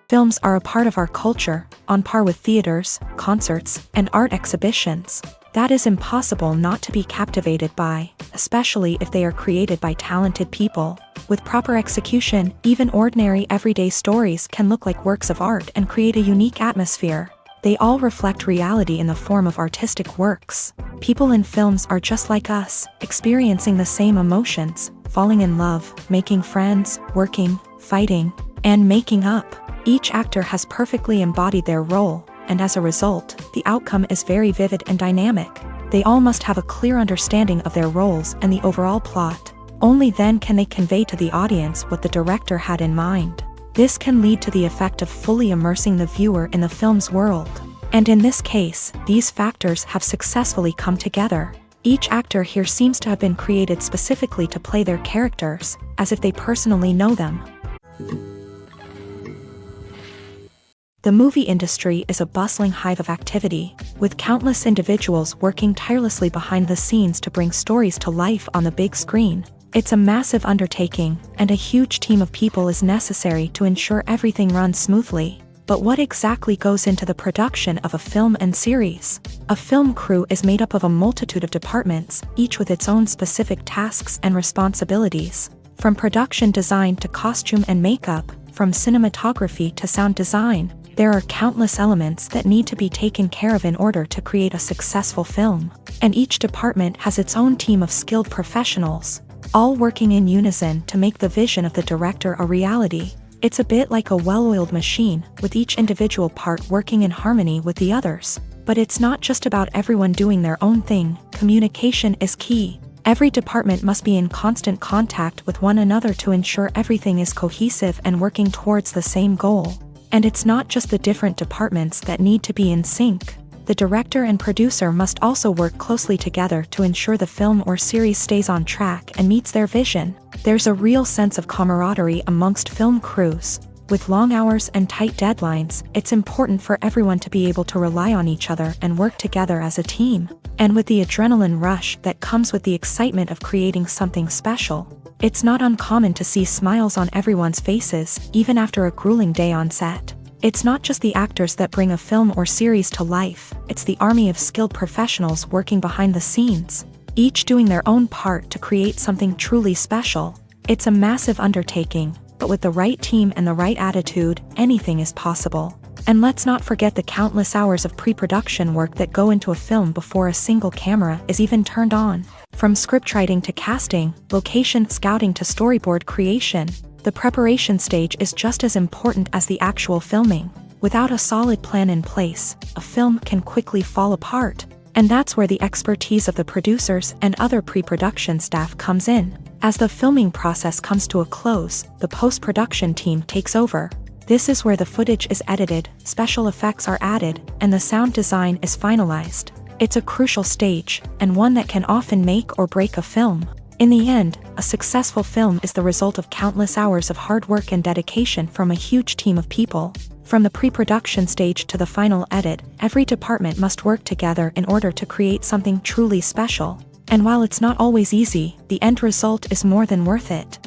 Films are a part of our culture, on par with theaters, concerts, and art exhibitions. That is impossible not to be captivated by, especially if they are created by talented people. With proper execution, even ordinary everyday stories can look like works of art and create a unique atmosphere. They all reflect reality in the form of artistic works. People in films are just like us, experiencing the same emotions, falling in love, making friends, working, fighting, and making up. Each actor has perfectly embodied their role, and as a result, the outcome is very vivid and dynamic. They all must have a clear understanding of their roles and the overall plot. Only then can they convey to the audience what the director had in mind. This can lead to the effect of fully immersing the viewer in the film's world. And in this case, these factors have successfully come together. Each actor here seems to have been created specifically to play their characters, as if they personally know them. The movie industry is a bustling hive of activity, with countless individuals working tirelessly behind the scenes to bring stories to life on the big screen. It's a massive undertaking, and a huge team of people is necessary to ensure everything runs smoothly. But what exactly goes into the production of a film and series? A film crew is made up of a multitude of departments, each with its own specific tasks and responsibilities. From production design to costume and makeup, from cinematography to sound design, there are countless elements that need to be taken care of in order to create a successful film. And each department has its own team of skilled professionals, all working in unison to make the vision of the director a reality. It's a bit like a well-oiled machine, with each individual part working in harmony with the others. But it's not just about everyone doing their own thing. Communication is key. Every department must be in constant contact with one another to ensure everything is cohesive and working towards the same goal. And it's not just the different departments that need to be in sync. The director and producer must also work closely together to ensure the film or series stays on track and meets their vision. There's a real sense of camaraderie amongst film crews. With long hours and tight deadlines, it's important for everyone to be able to rely on each other and work together as a team. And with the adrenaline rush that comes with the excitement of creating something special, it's not uncommon to see smiles on everyone's faces, even after a grueling day on set. It's not just the actors that bring a film or series to life, it's the army of skilled professionals working behind the scenes, each doing their own part to create something truly special. It's a massive undertaking, but with the right team and the right attitude, anything is possible. And let's not forget the countless hours of pre-production work that go into a film before a single camera is even turned on. From scriptwriting to casting, location scouting to storyboard creation, the preparation stage is just as important as the actual filming. Without a solid plan in place, a film can quickly fall apart. And that's where the expertise of the producers and other pre-production staff comes in. As the filming process comes to a close, the post-production team takes over. This is where the footage is edited, special effects are added, and the sound design is finalized. It's a crucial stage, and one that can often make or break a film. In the end, a successful film is the result of countless hours of hard work and dedication from a huge team of people. From the pre-production stage to the final edit, every department must work together in order to create something truly special. And while it's not always easy, the end result is more than worth it.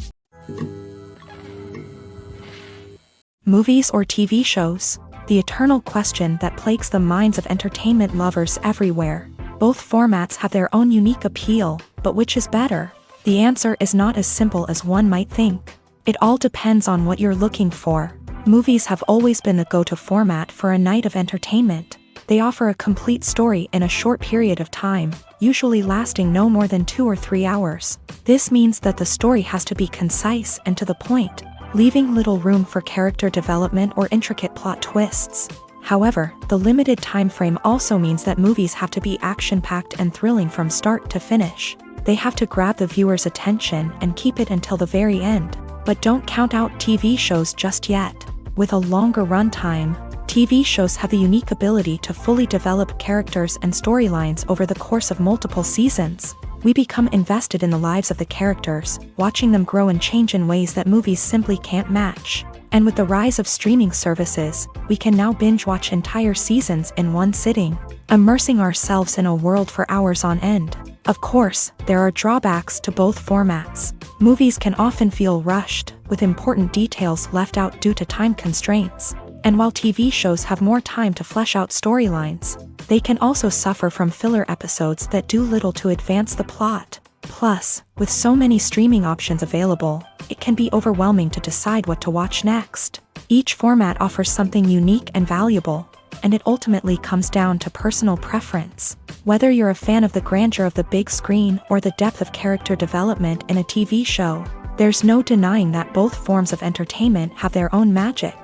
Movies or TV shows? The eternal question that plagues the minds of entertainment lovers everywhere. Both formats have their own unique appeal, but which is better? The answer is not as simple as one might think. It all depends on what you're looking for. Movies have always been the go-to format for a night of entertainment. They offer a complete story in a short period of time, usually lasting no more than 2 or 3 hours. This means that the story has to be concise and to the point, leaving little room for character development or intricate plot twists. However, the limited time frame also means that movies have to be action-packed and thrilling from start to finish. They have to grab the viewer's attention and keep it until the very end. But don't count out TV shows just yet. With a longer runtime, TV shows have the unique ability to fully develop characters and storylines over the course of multiple seasons. We become invested in the lives of the characters, watching them grow and change in ways that movies simply can't match. And with the rise of streaming services, we can now binge-watch entire seasons in one sitting, immersing ourselves in a world for hours on end. Of course, there are drawbacks to both formats. Movies can often feel rushed, with important details left out due to time constraints. And while TV shows have more time to flesh out storylines, they can also suffer from filler episodes that do little to advance the plot. Plus, with so many streaming options available, it can be overwhelming to decide what to watch next. Each format offers something unique and valuable, and it ultimately comes down to personal preference. Whether you're a fan of the grandeur of the big screen or the depth of character development in a TV show, there's no denying that both forms of entertainment have their own magic.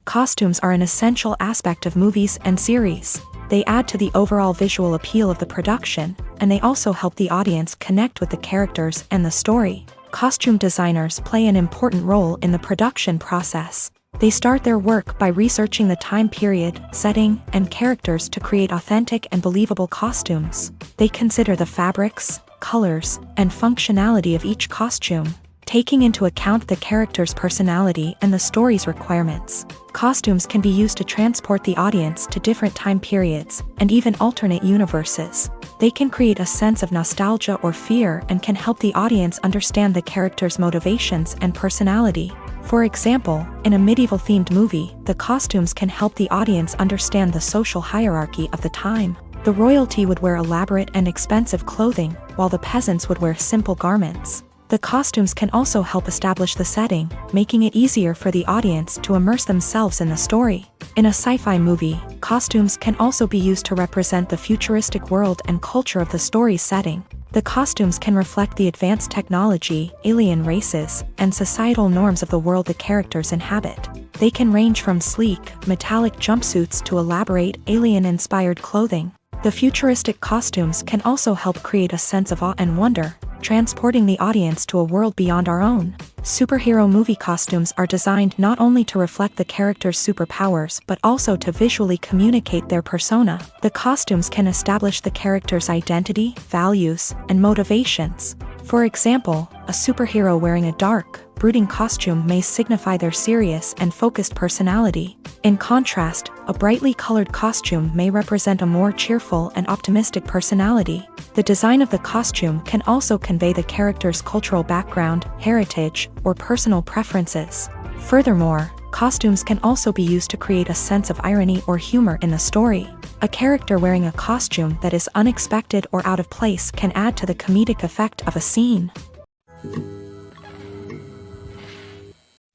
Costumes are an essential aspect of movies and series. They add to the overall visual appeal of the production, and they also help the audience connect with the characters and the story. Costume designers play an important role in the production process. They start their work by researching the time period, setting, and characters to create authentic and believable costumes. They consider the fabrics, colors, and functionality of each costume, taking into account the character's personality and the story's requirements. Costumes can be used to transport the audience to different time periods and even alternate universes. They can create a sense of nostalgia or fear and can help the audience understand the character's motivations and personality. For example, in a medieval-themed movie, the costumes can help the audience understand the social hierarchy of the time. The royalty would wear elaborate and expensive clothing, while the peasants would wear simple garments. The costumes can also help establish the setting, making it easier for the audience to immerse themselves in the story. In a sci-fi movie, costumes can also be used to represent the futuristic world and culture of the story's setting. The costumes can reflect the advanced technology, alien races, and societal norms of the world the characters inhabit. They can range from sleek, metallic jumpsuits to elaborate, alien-inspired clothing. The futuristic costumes can also help create a sense of awe and wonder, transporting the audience to a world beyond our own. Superhero movie costumes are designed not only to reflect the character's superpowers but also to visually communicate their persona. The costumes can establish the character's identity, values, and motivations. For example, a superhero wearing a dark, brooding costume may signify their serious and focused personality. In contrast, a brightly colored costume may represent a more cheerful and optimistic personality. The design of the costume can also convey the character's cultural background, heritage, or personal preferences. Furthermore, costumes can also be used to create a sense of irony or humor in the story. A character wearing a costume that is unexpected or out of place can add to the comedic effect of a scene.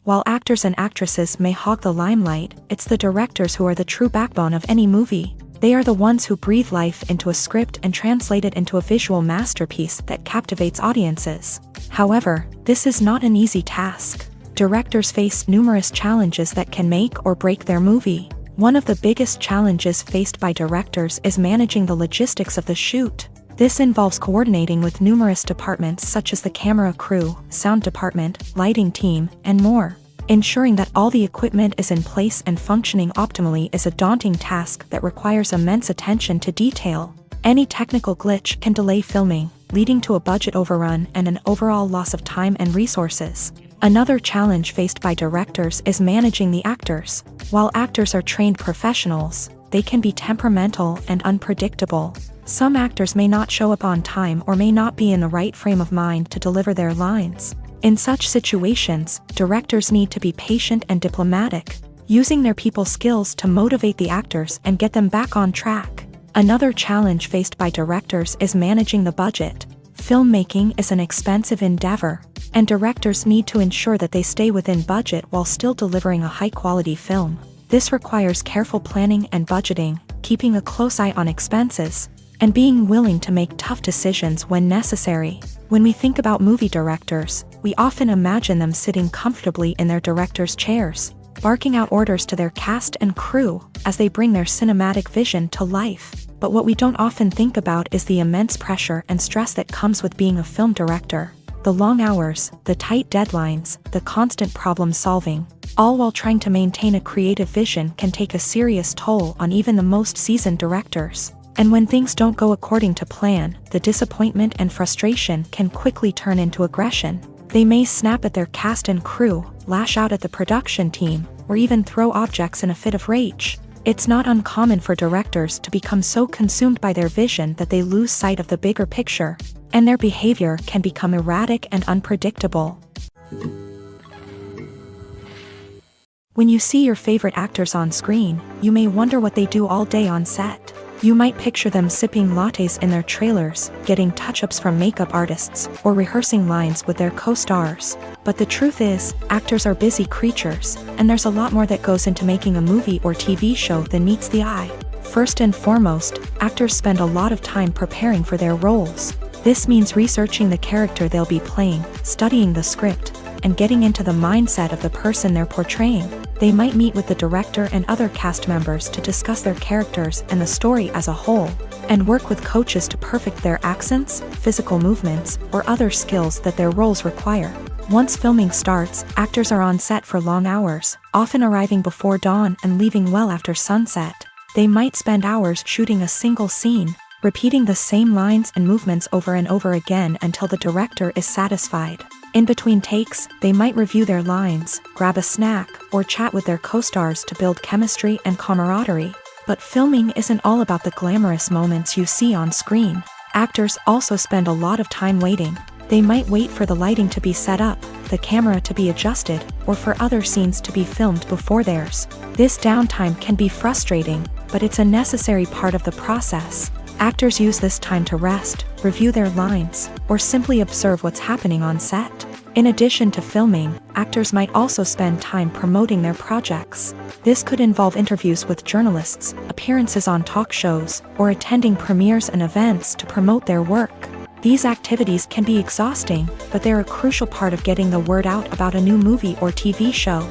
While actors and actresses may hog the limelight, it's the directors who are the true backbone of any movie. They are the ones who breathe life into a script and translate it into a visual masterpiece that captivates audiences. However, this is not an easy task. Directors face numerous challenges that can make or break their movie. One of the biggest challenges faced by directors is managing the logistics of the shoot. This involves coordinating with numerous departments such as the camera crew, sound department, lighting team, and more. Ensuring that all the equipment is in place and functioning optimally is a daunting task that requires immense attention to detail. Any technical glitch can delay filming, leading to a budget overrun and an overall loss of time and resources. Another challenge faced by directors is managing the actors. While actors are trained professionals, they can be temperamental and unpredictable. Some actors may not show up on time or may not be in the right frame of mind to deliver their lines. In such situations, directors need to be patient and diplomatic, using their people skills to motivate the actors and get them back on track. Another challenge faced by directors is managing the budget. Filmmaking is an expensive endeavor, and directors need to ensure that they stay within budget while still delivering a high-quality film. This requires careful planning and budgeting, keeping a close eye on expenses, and being willing to make tough decisions when necessary. When we think about movie directors, we often imagine them sitting comfortably in their director's chairs, barking out orders to their cast and crew as they bring their cinematic vision to life. But what we don't often think about is the immense pressure and stress that comes with being a film director. The long hours, the tight deadlines, the constant problem solving, all while trying to maintain a creative vision can take a serious toll on even the most seasoned directors. And when things don't go according to plan, the disappointment and frustration can quickly turn into aggression. They may snap at their cast and crew, lash out at the production team, or even throw objects in a fit of rage. It's not uncommon for directors to become so consumed by their vision that they lose sight of the bigger picture, and their behavior can become erratic and unpredictable. When you see your favorite actors on screen, you may wonder what they do all day on set. You might picture them sipping lattes in their trailers, getting touch-ups from makeup artists, or rehearsing lines with their co-stars. But the truth is, actors are busy creatures, and there's a lot more that goes into making a movie or TV show than meets the eye. First and foremost, actors spend a lot of time preparing for their roles. This means researching the character they'll be playing, studying the script, and getting into the mindset of the person they're portraying. They might meet with the director and other cast members to discuss their characters and the story as a whole, and work with coaches to perfect their accents, physical movements, or other skills that their roles require. Once filming starts, actors are on set for long hours, often arriving before dawn and leaving well after sunset. They might spend hours shooting a single scene, repeating the same lines and movements over and over again until the director is satisfied. In between takes, they might review their lines, grab a snack, or chat with their co-stars to build chemistry and camaraderie. But filming isn't all about the glamorous moments you see on screen. Actors also spend a lot of time waiting. They might wait for the lighting to be set up, the camera to be adjusted, or for other scenes to be filmed before theirs. This downtime can be frustrating, but it's a necessary part of the process. Actors use this time to rest, review their lines, or simply observe what's happening on set. In addition to filming, actors might also spend time promoting their projects. This could involve interviews with journalists, appearances on talk shows, or attending premieres and events to promote their work. These activities can be exhausting, but they're a crucial part of getting the word out about a new movie or TV show.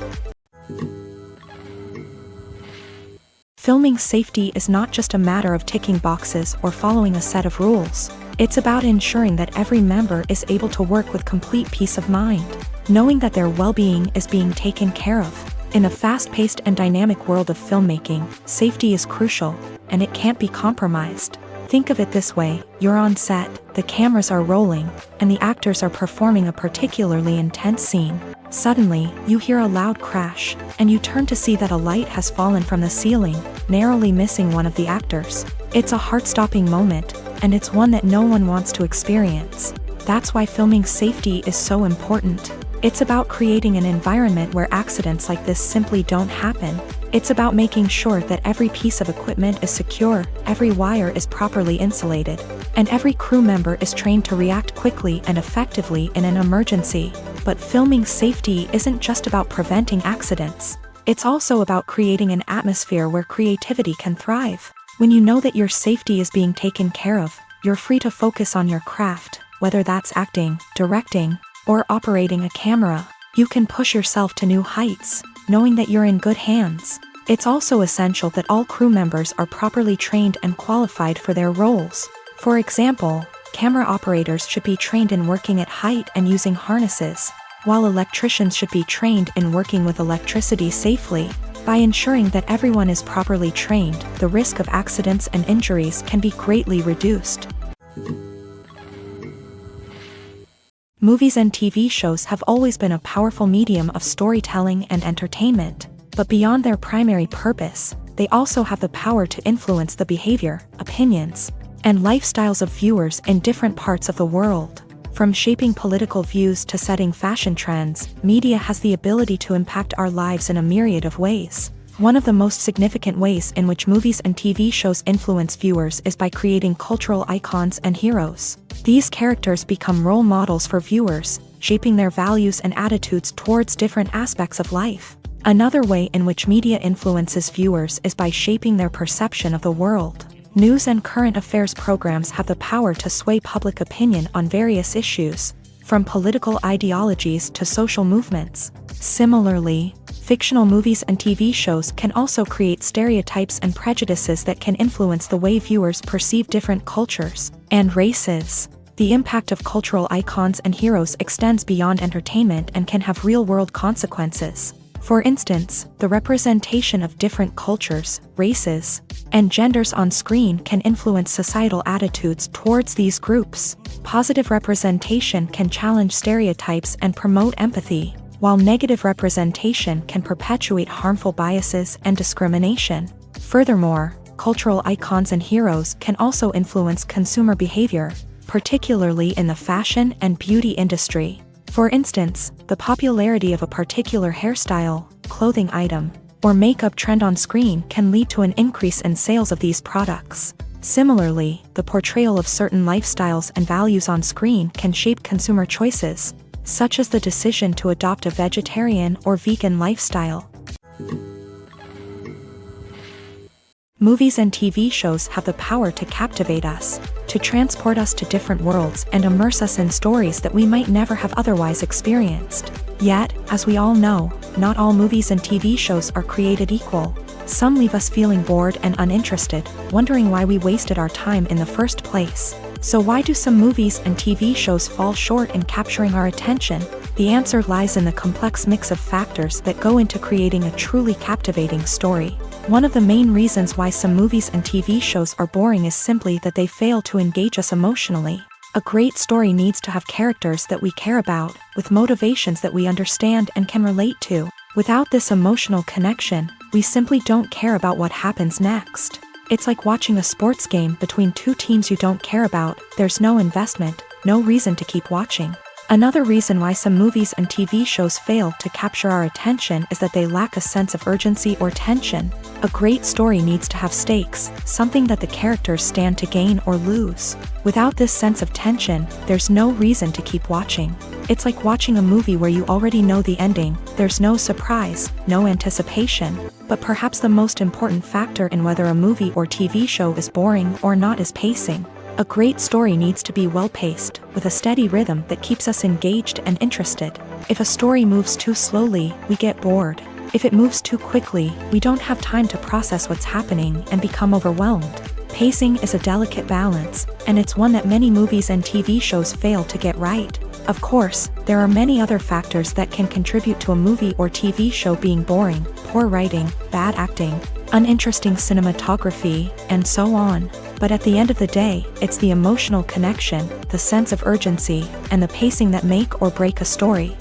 Filming safety is not just a matter of ticking boxes or following a set of rules. It's about ensuring that every member is able to work with complete peace of mind, knowing that their well-being is being taken care of. In a fast-paced and dynamic world of filmmaking, safety is crucial, and it can't be compromised. Think of it this way: you're on set, the cameras are rolling, and the actors are performing a particularly intense scene. Suddenly, you hear a loud crash, and you turn to see that a light has fallen from the ceiling, narrowly missing one of the actors. It's a heart-stopping moment, and it's one that no one wants to experience. That's why filming safety is so important. It's about creating an environment where accidents like this simply don't happen. It's about making sure that every piece of equipment is secure, every wire is properly insulated, and every crew member is trained to react quickly and effectively in an emergency. But filming safety isn't just about preventing accidents. It's also about creating an atmosphere where creativity can thrive. When you know that your safety is being taken care of, you're free to focus on your craft, whether that's acting, directing, or operating a camera. You can push yourself to new heights, knowing that you're in good hands. It's also essential that all crew members are properly trained and qualified for their roles. For example, camera operators should be trained in working at height and using harnesses, while electricians should be trained in working with electricity safely. By ensuring that everyone is properly trained, the risk of accidents and injuries can be greatly reduced. Movies and TV shows have always been a powerful medium of storytelling and entertainment, but beyond their primary purpose, they also have the power to influence the behavior, opinions, and lifestyles of viewers in different parts of the world. From shaping political views to setting fashion trends, media has the ability to impact our lives in a myriad of ways. One of the most significant ways in which movies and TV shows influence viewers is by creating cultural icons and heroes. These characters become role models for viewers, shaping their values and attitudes towards different aspects of life. Another way in which media influences viewers is by shaping their perception of the world. News and current affairs programs have the power to sway public opinion on various issues, from political ideologies to social movements. Similarly, fictional movies and TV shows can also create stereotypes and prejudices that can influence the way viewers perceive different cultures and races. The impact of cultural icons and heroes extends beyond entertainment and can have real-world consequences. For instance, the representation of different cultures, races, and genders on screen can influence societal attitudes towards these groups. Positive representation can challenge stereotypes and promote empathy, while negative representation can perpetuate harmful biases and discrimination. Furthermore, cultural icons and heroes can also influence consumer behavior, particularly in the fashion and beauty industry. For instance, the popularity of a particular hairstyle, clothing item, or makeup trend on screen can lead to an increase in sales of these products. Similarly, the portrayal of certain lifestyles and values on screen can shape consumer choices, such as the decision to adopt a vegetarian or vegan lifestyle. Movies and TV shows have the power to captivate us, to transport us to different worlds and immerse us in stories that we might never have otherwise experienced. Yet, as we all know, not all movies and TV shows are created equal. Some leave us feeling bored and uninterested, wondering why we wasted our time in the first place. So why do some movies and TV shows fall short in capturing our attention? The answer lies in the complex mix of factors that go into creating a truly captivating story. One of the main reasons why some movies and TV shows are boring is simply that they fail to engage us emotionally. A great story needs to have characters that we care about, with motivations that we understand and can relate to. Without this emotional connection, we simply don't care about what happens next. It's like watching a sports game between two teams you don't care about. There's no investment, no reason to keep watching. Another reason why some movies and TV shows fail to capture our attention is that they lack a sense of urgency or tension. A great story needs to have stakes, something that the characters stand to gain or lose. Without this sense of tension, there's no reason to keep watching. It's like watching a movie where you already know the ending. There's no surprise, no anticipation. But perhaps the most important factor in whether a movie or TV show is boring or not is pacing. A great story needs to be well-paced, with a steady rhythm that keeps us engaged and interested. If a story moves too slowly, we get bored. If it moves too quickly, we don't have time to process what's happening and become overwhelmed. Pacing is a delicate balance, and it's one that many movies and TV shows fail to get right. Of course, there are many other factors that can contribute to a movie or TV show being boring: poor writing, bad acting, uninteresting cinematography, and so on. But at the end of the day, it's the emotional connection, the sense of urgency, and the pacing that make or break a story.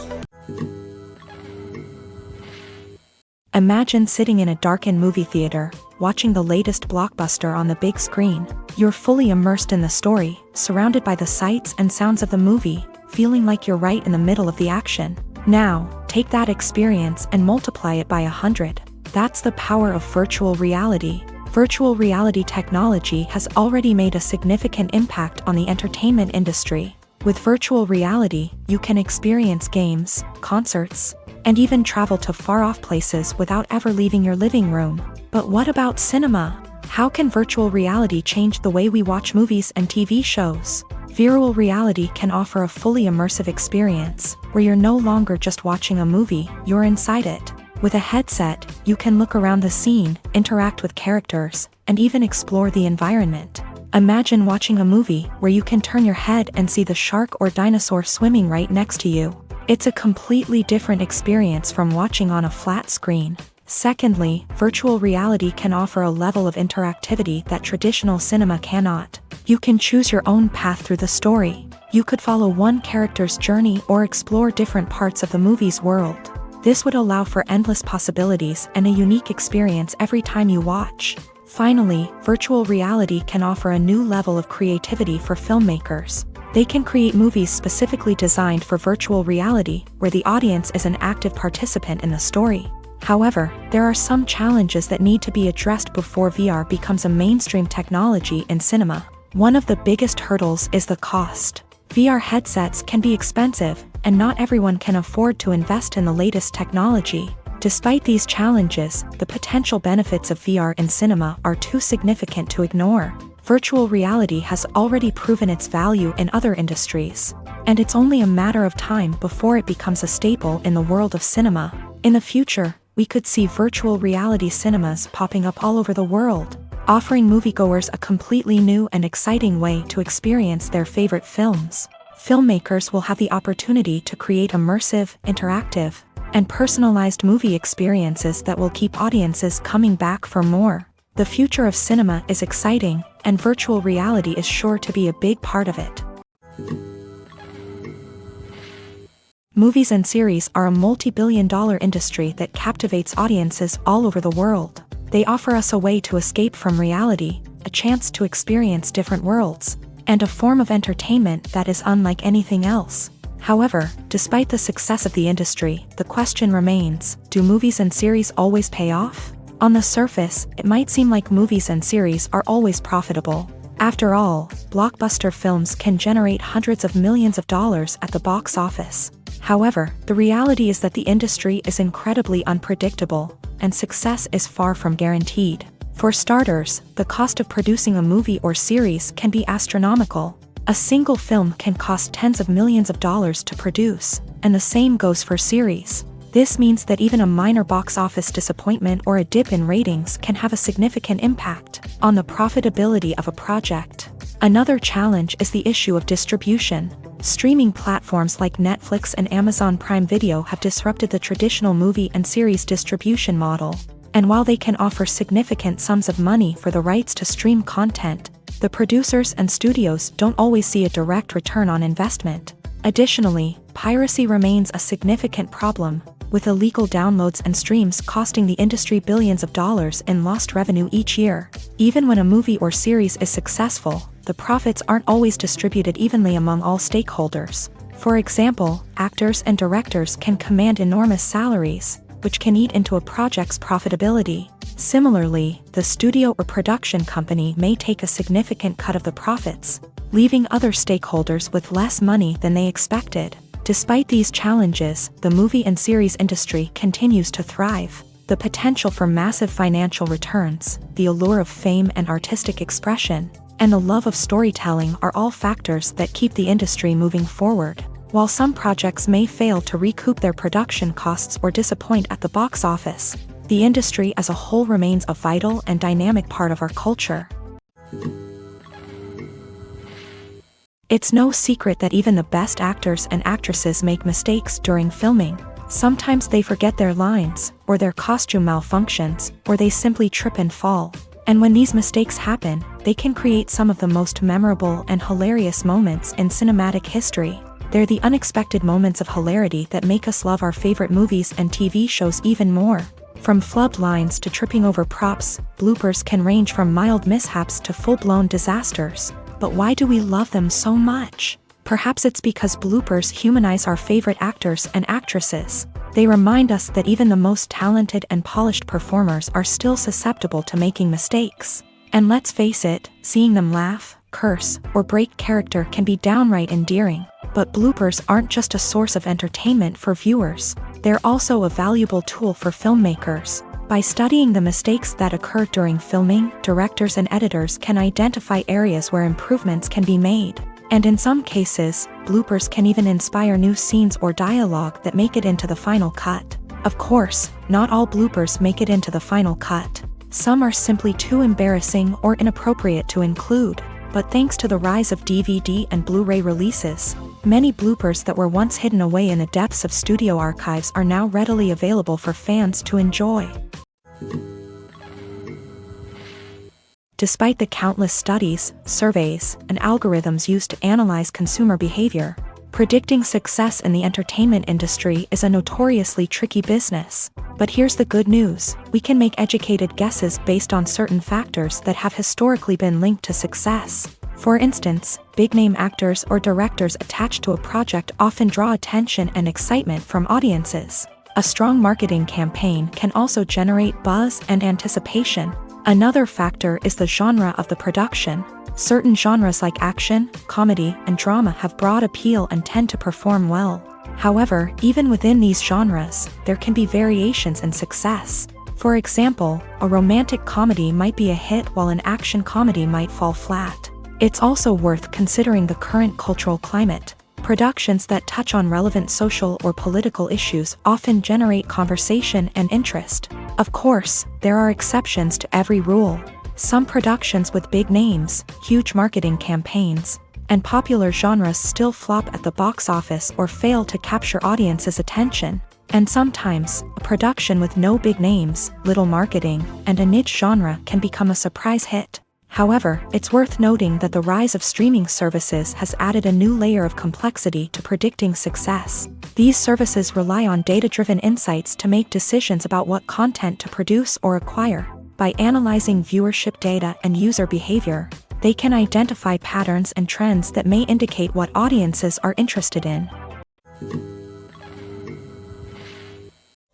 Imagine sitting in a darkened movie theater, watching the latest blockbuster on the big screen. You're fully immersed in the story, surrounded by the sights and sounds of the movie, feeling like you're right in the middle of the action. Now, take that experience and multiply it by 100. That's the power of virtual reality. Virtual reality technology has already made a significant impact on the entertainment industry. With virtual reality, you can experience games, concerts, and even travel to far-off places without ever leaving your living room. But what about cinema? How can virtual reality change the way we watch movies and TV shows? Virtual reality can offer a fully immersive experience, where you're no longer just watching a movie, you're inside it. With a headset, you can look around the scene, interact with characters, and even explore the environment. Imagine watching a movie where you can turn your head and see the shark or dinosaur swimming right next to you. It's a completely different experience from watching on a flat screen. Secondly, virtual reality can offer a level of interactivity that traditional cinema cannot. You can choose your own path through the story. You could follow one character's journey or explore different parts of the movie's world. This would allow for endless possibilities and a unique experience every time you watch. Finally, virtual reality can offer a new level of creativity for filmmakers. They can create movies specifically designed for virtual reality, where the audience is an active participant in the story. However, there are some challenges that need to be addressed before VR becomes a mainstream technology in cinema. One of the biggest hurdles is the cost. VR headsets can be expensive, and not everyone can afford to invest in the latest technology. Despite these challenges, the potential benefits of VR in cinema are too significant to ignore. Virtual reality has already proven its value in other industries, and it's only a matter of time before it becomes a staple in the world of cinema. In the future, we could see virtual reality cinemas popping up all over the world, offering moviegoers a completely new and exciting way to experience their favorite films. Filmmakers will have the opportunity to create immersive, interactive, and personalized movie experiences that will keep audiences coming back for more. The future of cinema is exciting, and virtual reality is sure to be a big part of it. Movies and series are a multi-billion-dollar industry that captivates audiences all over the world. They offer us a way to escape from reality, a chance to experience different worlds, and a form of entertainment that is unlike anything else. However, despite the success of the industry, the question remains, do movies and series always pay off? On the surface, it might seem like movies and series are always profitable. After all, blockbuster films can generate hundreds of millions of dollars at the box office. However, the reality is that the industry is incredibly unpredictable, and success is far from guaranteed. For starters, the cost of producing a movie or series can be astronomical. A single film can cost tens of millions of dollars to produce, and the same goes for series. This means that even a minor box office disappointment or a dip in ratings can have a significant impact on the profitability of a project. Another challenge is the issue of distribution. Streaming platforms like Netflix and Amazon Prime Video have disrupted the traditional movie and series distribution model. And while they can offer significant sums of money for the rights to stream content, the producers and studios don't always see a direct return on investment. Additionally, piracy remains a significant problem, with illegal downloads and streams costing the industry billions of dollars in lost revenue each year. Even when a movie or series is successful, the profits aren't always distributed evenly among all stakeholders. For example, actors and directors can command enormous salaries, which can eat into a project's profitability. Similarly, the studio or production company may take a significant cut of the profits, leaving other stakeholders with less money than they expected. Despite these challenges, the movie and series industry continues to thrive. The potential for massive financial returns, the allure of fame and artistic expression, and the love of storytelling are all factors that keep the industry moving forward. While some projects may fail to recoup their production costs or disappoint at the box office, the industry as a whole remains a vital and dynamic part of our culture. It's no secret that even the best actors and actresses make mistakes during filming. Sometimes they forget their lines, or their costume malfunctions, or they simply trip and fall. And when these mistakes happen, they can create some of the most memorable and hilarious moments in cinematic history. They're the unexpected moments of hilarity that make us love our favorite movies and TV shows even more. From flubbed lines to tripping over props, bloopers can range from mild mishaps to full-blown disasters. But why do we love them so much? Perhaps it's because bloopers humanize our favorite actors and actresses. They remind us that even the most talented and polished performers are still susceptible to making mistakes. And let's face it, seeing them laugh, curse, or break character can be downright endearing. But bloopers aren't just a source of entertainment for viewers. They're also a valuable tool for filmmakers. By studying the mistakes that occur during filming, directors and editors can identify areas where improvements can be made. And in some cases, bloopers can even inspire new scenes or dialogue that make it into the final cut. Of course, not all bloopers make it into the final cut. Some are simply too embarrassing or inappropriate to include. But thanks to the rise of DVD and Blu-ray releases, many bloopers that were once hidden away in the depths of studio archives are now readily available for fans to enjoy. Despite the countless studies, surveys, and algorithms used to analyze consumer behavior, predicting success in the entertainment industry is a notoriously tricky business. But here's the good news: we can make educated guesses based on certain factors that have historically been linked to success. For instance, big-name actors or directors attached to a project often draw attention and excitement from audiences. A strong marketing campaign can also generate buzz and anticipation. Another factor is the genre of the production. Certain genres like action, comedy, and drama have broad appeal and tend to perform well. However, even within these genres, there can be variations in success. For example, a romantic comedy might be a hit while an action comedy might fall flat. It's also worth considering the current cultural climate. Productions that touch on relevant social or political issues often generate conversation and interest. Of course, there are exceptions to every rule. Some productions with big names, huge marketing campaigns, and popular genres still flop at the box office or fail to capture audiences' attention. And sometimes, a production with no big names, little marketing, and a niche genre can become a surprise hit. However, it's worth noting that the rise of streaming services has added a new layer of complexity to predicting success. These services rely on data-driven insights to make decisions about what content to produce or acquire. By analyzing viewership data and user behavior, they can identify patterns and trends that may indicate what audiences are interested in.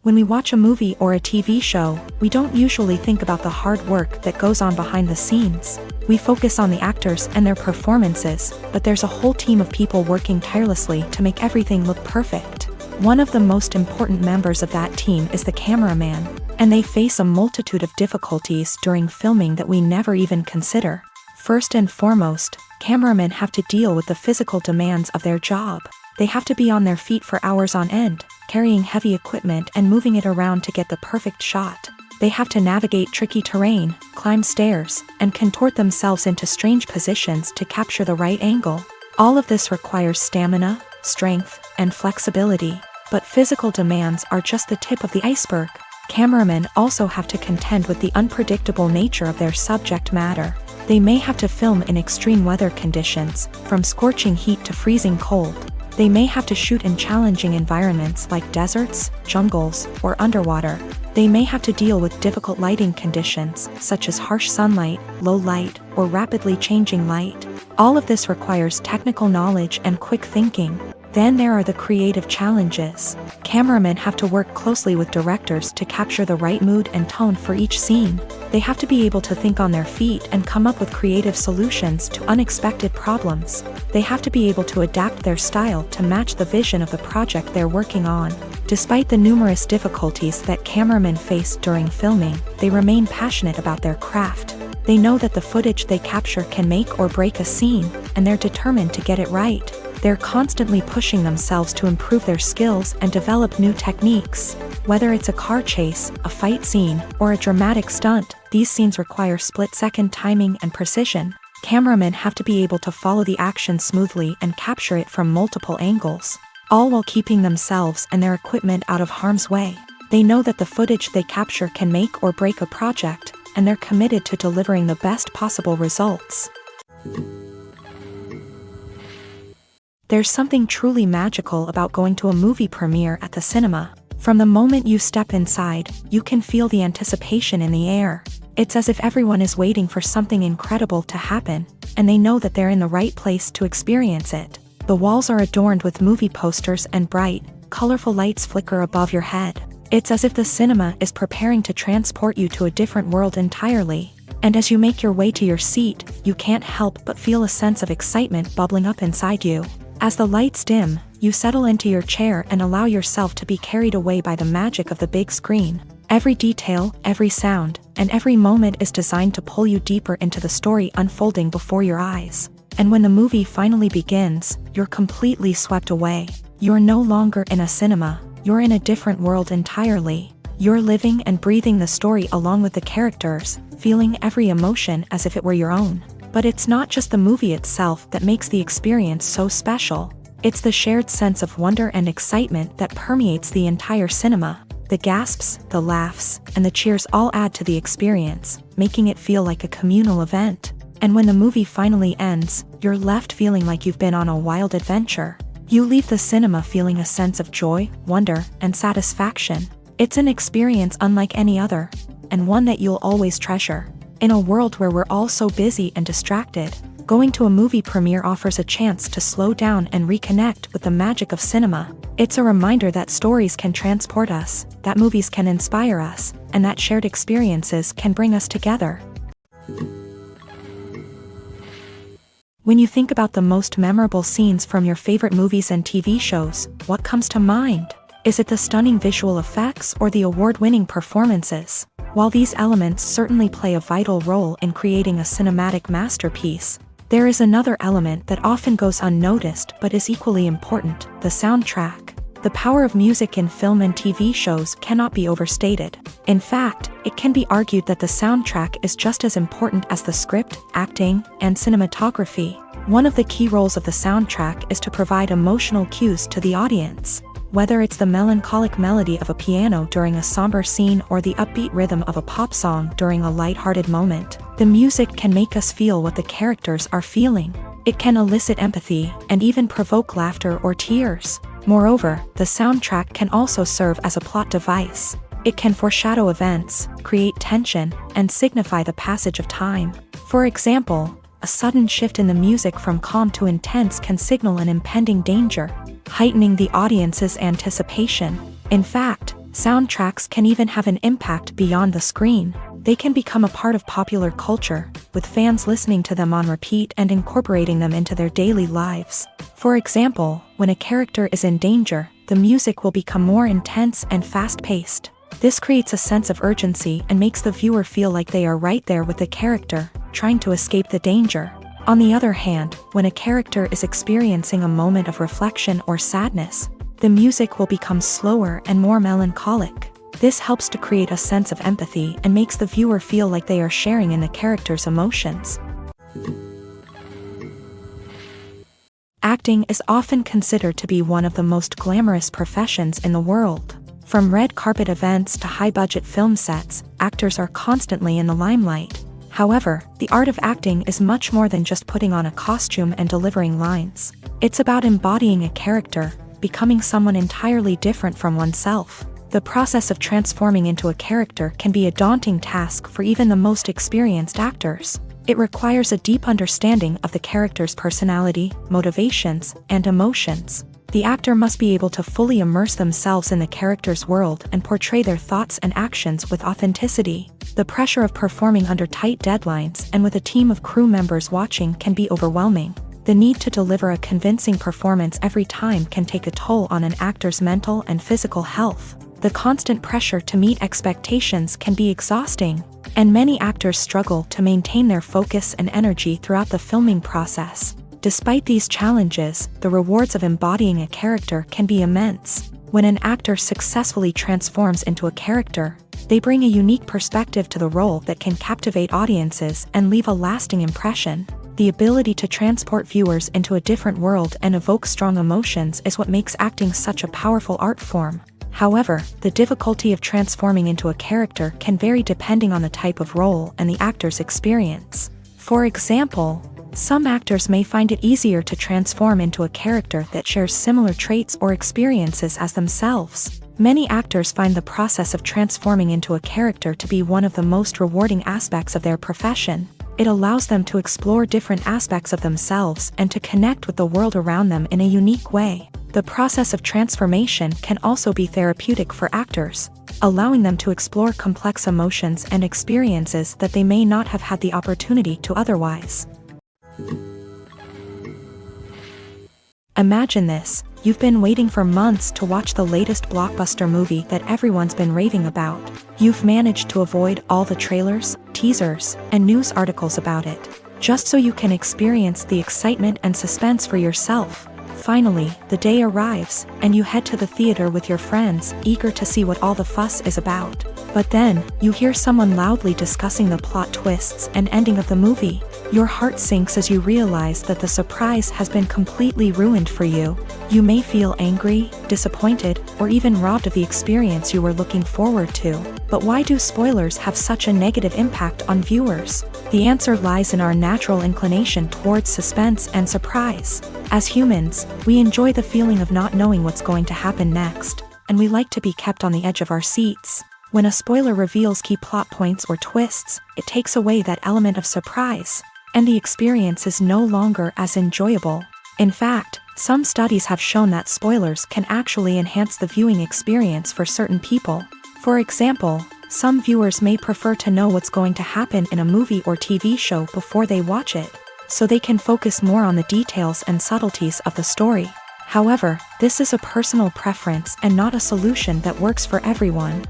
When we watch a movie or a TV show, we don't usually think about the hard work that goes on behind the scenes. We focus on the actors and their performances, but there's a whole team of people working tirelessly to make everything look perfect. One of the most important members of that team is the cameraman, and they face a multitude of difficulties during filming that we never even consider. First and foremost, cameramen have to deal with the physical demands of their job. They have to be on their feet for hours on end, carrying heavy equipment and moving it around to get the perfect shot. They have to navigate tricky terrain, climb stairs, and contort themselves into strange positions to capture the right angle. All of this requires stamina, strength, and flexibility. But physical demands are just the tip of the iceberg. Cameramen also have to contend with the unpredictable nature of their subject matter. They may have to film in extreme weather conditions, from scorching heat to freezing cold. They may have to shoot in challenging environments like deserts, jungles, or underwater. They may have to deal with difficult lighting conditions, such as harsh sunlight, low light, or rapidly changing light. All of this requires technical knowledge and quick thinking. Then there are the creative challenges. Cameramen have to work closely with directors to capture the right mood and tone for each scene. They have to be able to think on their feet and come up with creative solutions to unexpected problems. They have to be able to adapt their style to match the vision of the project they're working on. Despite the numerous difficulties that cameramen face during filming, they remain passionate about their craft. They know that the footage they capture can make or break a scene, and they're determined to get it right. They're constantly pushing themselves to improve their skills and develop new techniques. Whether it's a car chase, a fight scene, or a dramatic stunt, these scenes require split-second timing and precision. Cameramen have to be able to follow the action smoothly and capture it from multiple angles, all while keeping themselves and their equipment out of harm's way. They know that the footage they capture can make or break a project, and they're committed to delivering the best possible results. There's something truly magical about going to a movie premiere at the cinema. From the moment you step inside, you can feel the anticipation in the air. It's as if everyone is waiting for something incredible to happen, and they know that they're in the right place to experience it. The walls are adorned with movie posters and bright, colorful lights flicker above your head. It's as if the cinema is preparing to transport you to a different world entirely. And as you make your way to your seat, you can't help but feel a sense of excitement bubbling up inside you. As the lights dim, you settle into your chair and allow yourself to be carried away by the magic of the big screen. Every detail, every sound, and every moment is designed to pull you deeper into the story unfolding before your eyes. And when the movie finally begins, you're completely swept away. You're no longer in a cinema, you're in a different world entirely. You're living and breathing the story along with the characters, feeling every emotion as if it were your own. But it's not just the movie itself that makes the experience so special. It's the shared sense of wonder and excitement that permeates the entire cinema. The gasps, the laughs, and the cheers all add to the experience, making it feel like a communal event. And when the movie finally ends, you're left feeling like you've been on a wild adventure. You leave the cinema feeling a sense of joy, wonder, and satisfaction. It's an experience unlike any other, and one that you'll always treasure. In a world where we're all so busy and distracted, going to a movie premiere offers a chance to slow down and reconnect with the magic of cinema. It's a reminder that stories can transport us, that movies can inspire us, and that shared experiences can bring us together. When you think about the most memorable scenes from your favorite movies and TV shows, what comes to mind? Is it the stunning visual effects or the award-winning performances? While these elements certainly play a vital role in creating a cinematic masterpiece, there is another element that often goes unnoticed but is equally important: the soundtrack. The power of music in film and TV shows cannot be overstated. In fact, it can be argued that the soundtrack is just as important as the script, acting, and cinematography. One of the key roles of the soundtrack is to provide emotional cues to the audience. Whether it's the melancholic melody of a piano during a somber scene or the upbeat rhythm of a pop song during a lighthearted moment, the music can make us feel what the characters are feeling. It can elicit empathy and even provoke laughter or tears. Moreover, the soundtrack can also serve as a plot device. It can foreshadow events, create tension, and signify the passage of time. For example, a sudden shift in the music from calm to intense can signal an impending danger. heightening the audience's anticipation. In fact, soundtracks can even have an impact beyond the screen. They can become a part of popular culture, with fans listening to them on repeat and incorporating them into their daily lives. For example, when a character is in danger, the music will become more intense and fast-paced. This creates a sense of urgency and makes the viewer feel like they are right there with the character, trying to escape the danger. On the other hand, when a character is experiencing a moment of reflection or sadness, the music will become slower and more melancholic. This helps to create a sense of empathy and makes the viewer feel like they are sharing in the character's emotions. Acting is often considered to be one of the most glamorous professions in the world. From red carpet events to high-budget film sets, actors are constantly in the limelight. However, the art of acting is much more than just putting on a costume and delivering lines. It's about embodying a character, becoming someone entirely different from oneself. The process of transforming into a character can be a daunting task for even the most experienced actors. It requires a deep understanding of the character's personality, motivations, and emotions. The actor must be able to fully immerse themselves in the character's world and portray their thoughts and actions with authenticity. The pressure of performing under tight deadlines and with a team of crew members watching can be overwhelming. The need to deliver a convincing performance every time can take a toll on an actor's mental and physical health. The constant pressure to meet expectations can be exhausting, and many actors struggle to maintain their focus and energy throughout the filming process. Despite these challenges, the rewards of embodying a character can be immense. When an actor successfully transforms into a character, they bring a unique perspective to the role that can captivate audiences and leave a lasting impression. The ability to transport viewers into a different world and evoke strong emotions is what makes acting such a powerful art form. However, the difficulty of transforming into a character can vary depending on the type of role and the actor's experience. For example, some actors may find it easier to transform into a character that shares similar traits or experiences as themselves. Many actors find the process of transforming into a character to be one of the most rewarding aspects of their profession. It allows them to explore different aspects of themselves and to connect with the world around them in a unique way. The process of transformation can also be therapeutic for actors, allowing them to explore complex emotions and experiences that they may not have had the opportunity to otherwise. Imagine this: you've been waiting for months to watch the latest blockbuster movie that everyone's been raving about. You've managed to avoid all the trailers, teasers, and news articles about it, just so you can experience the excitement and suspense for yourself. Finally, the day arrives, and you head to the theater with your friends, eager to see what all the fuss is about. But then, you hear someone loudly discussing the plot twists and ending of the movie. Your heart sinks as you realize that the surprise has been completely ruined for you. You may feel angry, disappointed, or even robbed of the experience you were looking forward to. But why do spoilers have such a negative impact on viewers? The answer lies in our natural inclination towards suspense and surprise. As humans, we enjoy the feeling of not knowing what's going to happen next, and we like to be kept on the edge of our seats. When a spoiler reveals key plot points or twists, it takes away that element of surprise, and the experience is no longer as enjoyable. In fact, some studies have shown that spoilers can actually enhance the viewing experience for certain people. For example, some viewers may prefer to know what's going to happen in a movie or TV show before they watch it, so they can focus more on the details and subtleties of the story. However, this is a personal preference and not a solution that works for everyone.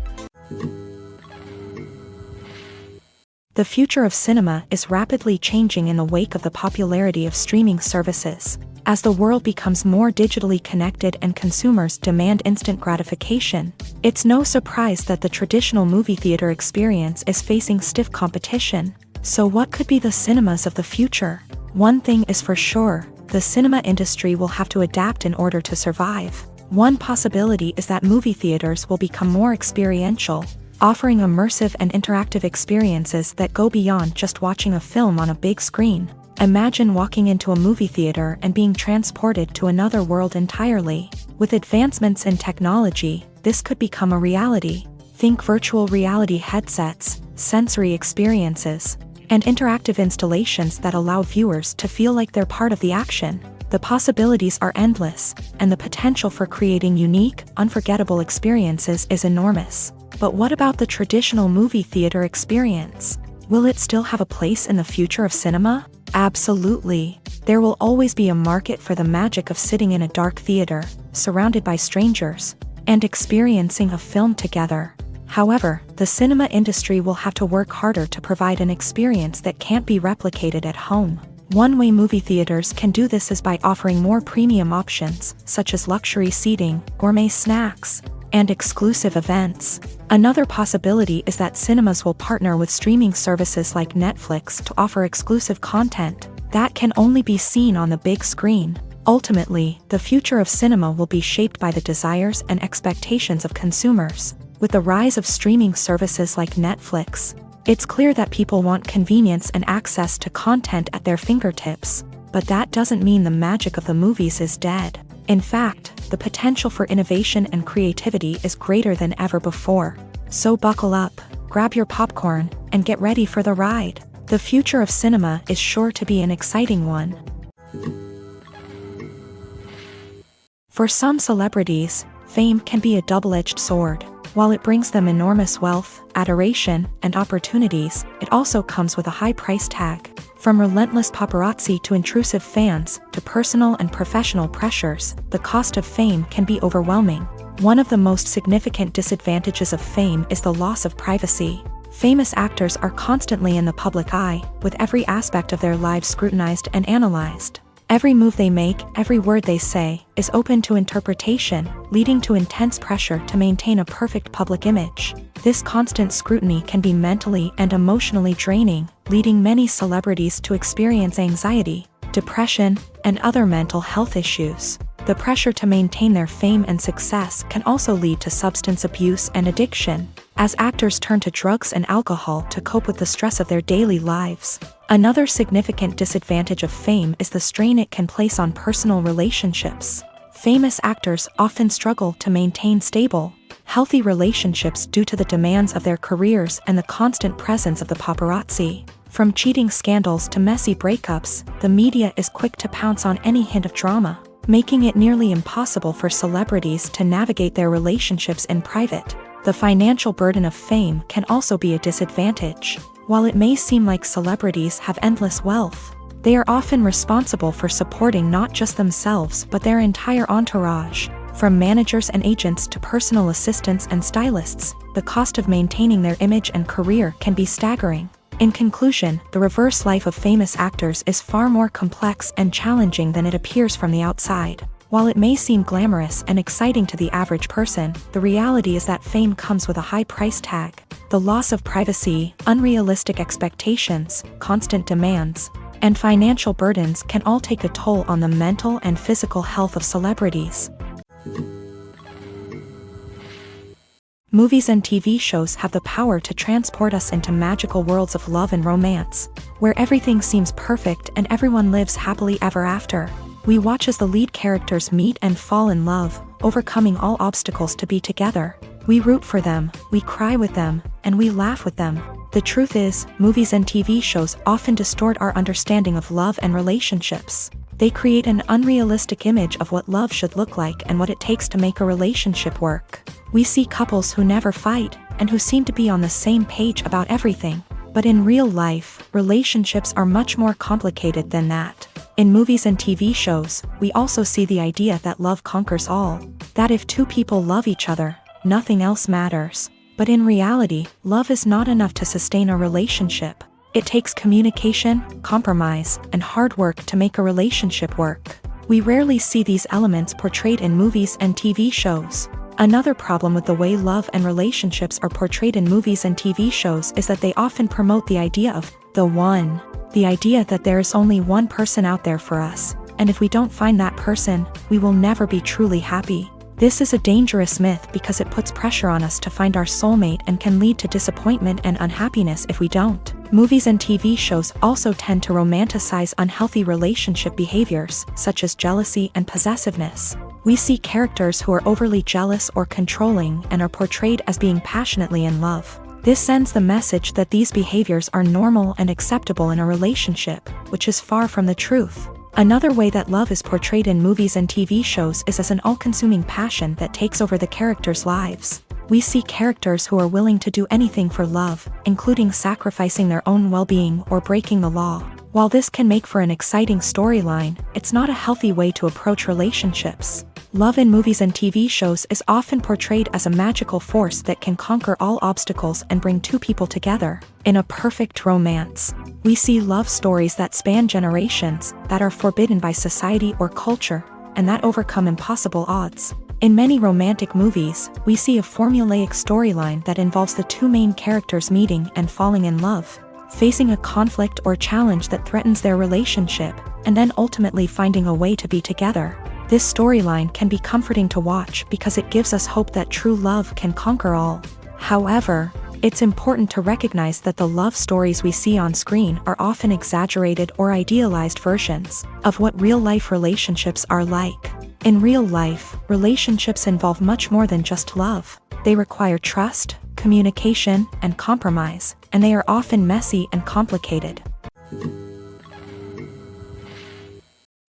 The future of cinema is rapidly changing in the wake of the popularity of streaming services. As the world becomes more digitally connected and consumers demand instant gratification, it's no surprise that the traditional movie theater experience is facing stiff competition. So what could be the cinemas of the future? One thing is for sure: the cinema industry will have to adapt in order to survive. One possibility is that movie theaters will become more experiential, offering immersive and interactive experiences that go beyond just watching a film on a big screen. Imagine walking into a movie theater and being transported to another world entirely. With advancements in technology, this could become a reality. Think virtual reality headsets, sensory experiences, and interactive installations that allow viewers to feel like they're part of the action. The possibilities are endless, and the potential for creating unique, unforgettable experiences is enormous. But what about the traditional movie theater experience? Will it still have a place in the future of cinema? Absolutely. There will always be a market for the magic of sitting in a dark theater, surrounded by strangers, and experiencing a film together. However, the cinema industry will have to work harder to provide an experience that can't be replicated at home. One way movie theaters can do this is by offering more premium options, such as luxury seating, gourmet snacks, and exclusive events. Another possibility is that cinemas will partner with streaming services like Netflix to offer exclusive content that can only be seen on the big screen. Ultimately, the future of cinema will be shaped by the desires and expectations of consumers. With the rise of streaming services like Netflix, it's clear that people want convenience and access to content at their fingertips. But that doesn't mean the magic of the movies is dead. In fact, the potential for innovation and creativity is greater than ever before. So buckle up, grab your popcorn, and get ready for the ride. The future of cinema is sure to be an exciting one. For some celebrities, fame can be a double-edged sword. While it brings them enormous wealth, adoration, and opportunities, it also comes with a high price tag. From relentless paparazzi to intrusive fans, to personal and professional pressures, the cost of fame can be overwhelming. One of the most significant disadvantages of fame is the loss of privacy. Famous actors are constantly in the public eye, with every aspect of their lives scrutinized and analyzed. Every move they make, every word they say, is open to interpretation, leading to intense pressure to maintain a perfect public image. This constant scrutiny can be mentally and emotionally draining, leading many celebrities to experience anxiety, depression, and other mental health issues. The pressure to maintain their fame and success can also lead to substance abuse and addiction, as actors turn to drugs and alcohol to cope with the stress of their daily lives. Another significant disadvantage of fame is the strain it can place on personal relationships. Famous actors often struggle to maintain stable, healthy relationships due to the demands of their careers and the constant presence of the paparazzi. From cheating scandals to messy breakups, the media is quick to pounce on any hint of drama, making it nearly impossible for celebrities to navigate their relationships in private. The financial burden of fame can also be a disadvantage. While it may seem like celebrities have endless wealth, they are often responsible for supporting not just themselves but their entire entourage. From managers and agents to personal assistants and stylists, the cost of maintaining their image and career can be staggering. In conclusion, the reverse life of famous actors is far more complex and challenging than it appears from the outside. While it may seem glamorous and exciting to the average person, the reality is that fame comes with a high price tag. The loss of privacy, unrealistic expectations, constant demands, and financial burdens can all take a toll on the mental and physical health of celebrities. Movies and TV shows have the power to transport us into magical worlds of love and romance, where everything seems perfect and everyone lives happily ever after. We watch as the lead characters meet and fall in love, overcoming all obstacles to be together. We root for them, we cry with them, and we laugh with them. The truth is, movies and TV shows often distort our understanding of love and relationships. They create an unrealistic image of what love should look like and what it takes to make a relationship work. We see couples who never fight, and who seem to be on the same page about everything. But in real life, relationships are much more complicated than that. In movies and TV shows, we also see the idea that love conquers all. That if two people love each other, nothing else matters. But in reality, love is not enough to sustain a relationship. It takes communication, compromise, and hard work to make a relationship work. We rarely see these elements portrayed in movies and TV shows. Another problem with the way love and relationships are portrayed in movies and TV shows is that they often promote the idea of the one. The idea that there is only one person out there for us, and if we don't find that person, we will never be truly happy. This is a dangerous myth because it puts pressure on us to find our soulmate and can lead to disappointment and unhappiness if we don't. Movies and TV shows also tend to romanticize unhealthy relationship behaviors, such as jealousy and possessiveness. We see characters who are overly jealous or controlling and are portrayed as being passionately in love. This sends the message that these behaviors are normal and acceptable in a relationship, which is far from the truth. Another way that love is portrayed in movies and TV shows is as an all-consuming passion that takes over the characters' lives. We see characters who are willing to do anything for love, including sacrificing their own well-being or breaking the law. While this can make for an exciting storyline, it's not a healthy way to approach relationships. Love in movies and TV shows is often portrayed as a magical force that can conquer all obstacles and bring two people together. In a perfect romance, we see love stories that span generations, that are forbidden by society or culture, and that overcome impossible odds. In many romantic movies, we see a formulaic storyline that involves the two main characters meeting and falling in love, facing a conflict or challenge that threatens their relationship, and then ultimately finding a way to be together. This storyline can be comforting to watch because it gives us hope that true love can conquer all. However, it's important to recognize that the love stories we see on screen are often exaggerated or idealized versions of what real-life relationships are like. In real life, relationships involve much more than just love. They require trust, communication, and compromise, and they are often messy and complicated.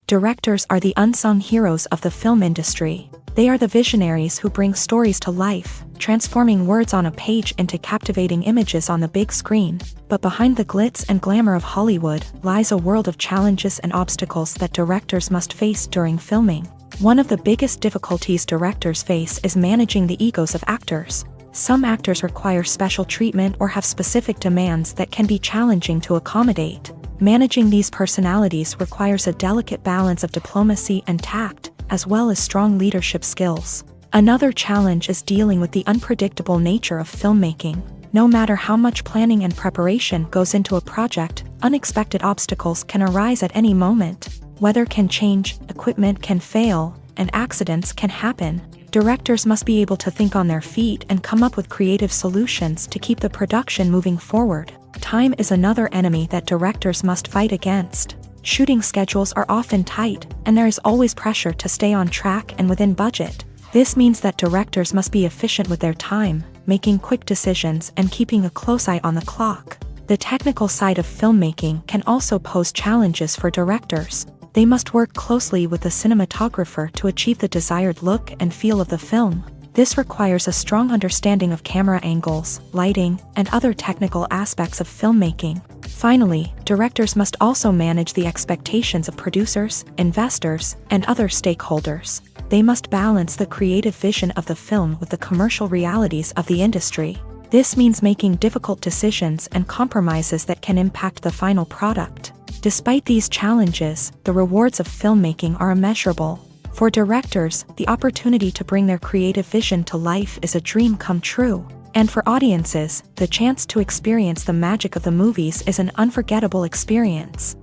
Directors are the unsung heroes of the film industry. They are the visionaries who bring stories to life, transforming words on a page into captivating images on the big screen. But behind the glitz and glamour of Hollywood lies a world of challenges and obstacles that directors must face during filming. One of the biggest difficulties directors face is managing the egos of actors. Some actors require special treatment or have specific demands that can be challenging to accommodate. Managing these personalities requires a delicate balance of diplomacy and tact, as well as strong leadership skills. Another challenge is dealing with the unpredictable nature of filmmaking. No matter how much planning and preparation goes into a project, unexpected obstacles can arise at any moment. Weather can change, equipment can fail, and accidents can happen. Directors must be able to think on their feet and come up with creative solutions to keep the production moving forward. Time is another enemy that directors must fight against. Shooting schedules are often tight, and there is always pressure to stay on track and within budget. This means that directors must be efficient with their time, making quick decisions and keeping a close eye on the clock. The technical side of filmmaking can also pose challenges for directors. They must work closely with the cinematographer to achieve the desired look and feel of the film. This requires a strong understanding of camera angles, lighting, and other technical aspects of filmmaking. Finally, directors must also manage the expectations of producers, investors, and other stakeholders. They must balance the creative vision of the film with the commercial realities of the industry. This means making difficult decisions and compromises that can impact the final product. Despite these challenges, the rewards of filmmaking are immeasurable. For directors, the opportunity to bring their creative vision to life is a dream come true. And for audiences, the chance to experience the magic of the movies is an unforgettable experience.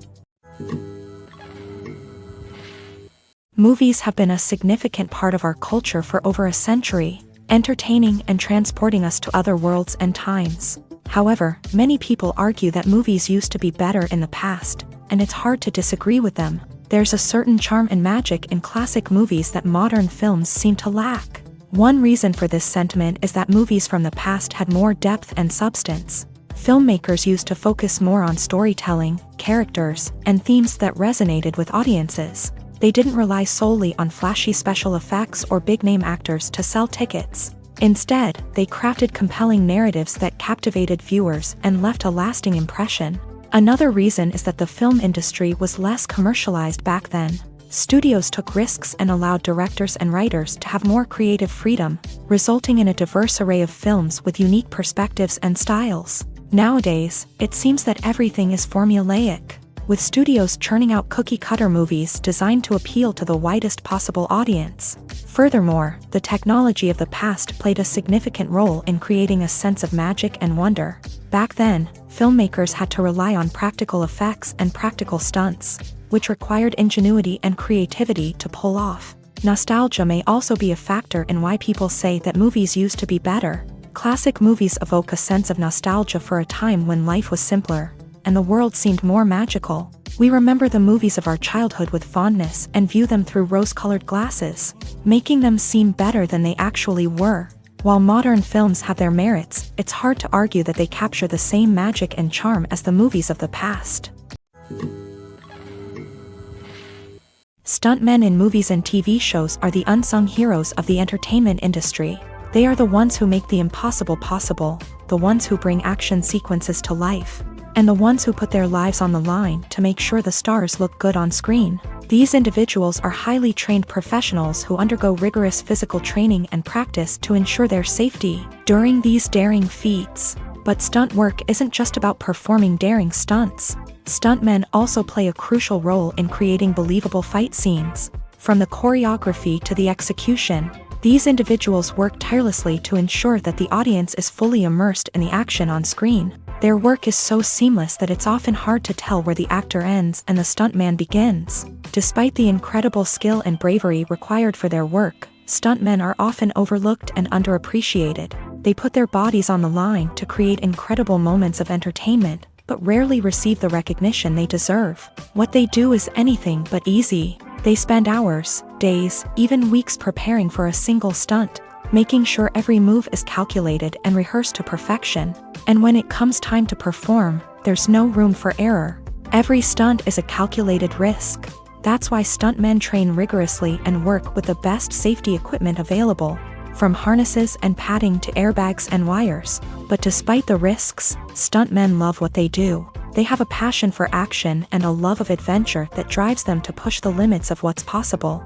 Movies have been a significant part of our culture for over a century, entertaining and transporting us to other worlds and times. However, many people argue that movies used to be better in the past, and it's hard to disagree with them. There's a certain charm and magic in classic movies that modern films seem to lack. One reason for this sentiment is that movies from the past had more depth and substance. Filmmakers used to focus more on storytelling, characters, and themes that resonated with audiences. They didn't rely solely on flashy special effects or big-name actors to sell tickets. Instead, they crafted compelling narratives that captivated viewers and left a lasting impression. Another reason is that the film industry was less commercialized back then. Studios took risks and allowed directors and writers to have more creative freedom, resulting in a diverse array of films with unique perspectives and styles. Nowadays, it seems that everything is formulaic, with studios churning out cookie-cutter movies designed to appeal to the widest possible audience. Furthermore, the technology of the past played a significant role in creating a sense of magic and wonder. Back then, filmmakers had to rely on practical effects and practical stunts, which required ingenuity and creativity to pull off. Nostalgia may also be a factor in why people say that movies used to be better. Classic movies evoke a sense of nostalgia for a time when life was simpler, and the world seemed more magical. We remember the movies of our childhood with fondness and view them through rose-colored glasses, making them seem better than they actually were. While modern films have their merits, it's hard to argue that they capture the same magic and charm as the movies of the past. Stuntmen in movies and TV shows are the unsung heroes of the entertainment industry. They are the ones who make the impossible possible, the ones who bring action sequences to life, and the ones who put their lives on the line to make sure the stars look good on screen. These individuals are highly trained professionals who undergo rigorous physical training and practice to ensure their safety during these daring feats. But stunt work isn't just about performing daring stunts. Stuntmen also play a crucial role in creating believable fight scenes. From the choreography to the execution, these individuals work tirelessly to ensure that the audience is fully immersed in the action on screen. Their work is so seamless that it's often hard to tell where the actor ends and the stuntman begins. Despite the incredible skill and bravery required for their work, stuntmen are often overlooked and underappreciated. They put their bodies on the line to create incredible moments of entertainment, but rarely receive the recognition they deserve. What they do is anything but easy. They spend hours, days, even weeks preparing for a single stunt, making sure every move is calculated and rehearsed to perfection. And when it comes time to perform, there's no room for error. Every stunt is a calculated risk. That's why stuntmen train rigorously and work with the best safety equipment available, from harnesses and padding to airbags and wires. But despite the risks, stuntmen love what they do. They have a passion for action and a love of adventure that drives them to push the limits of what's possible.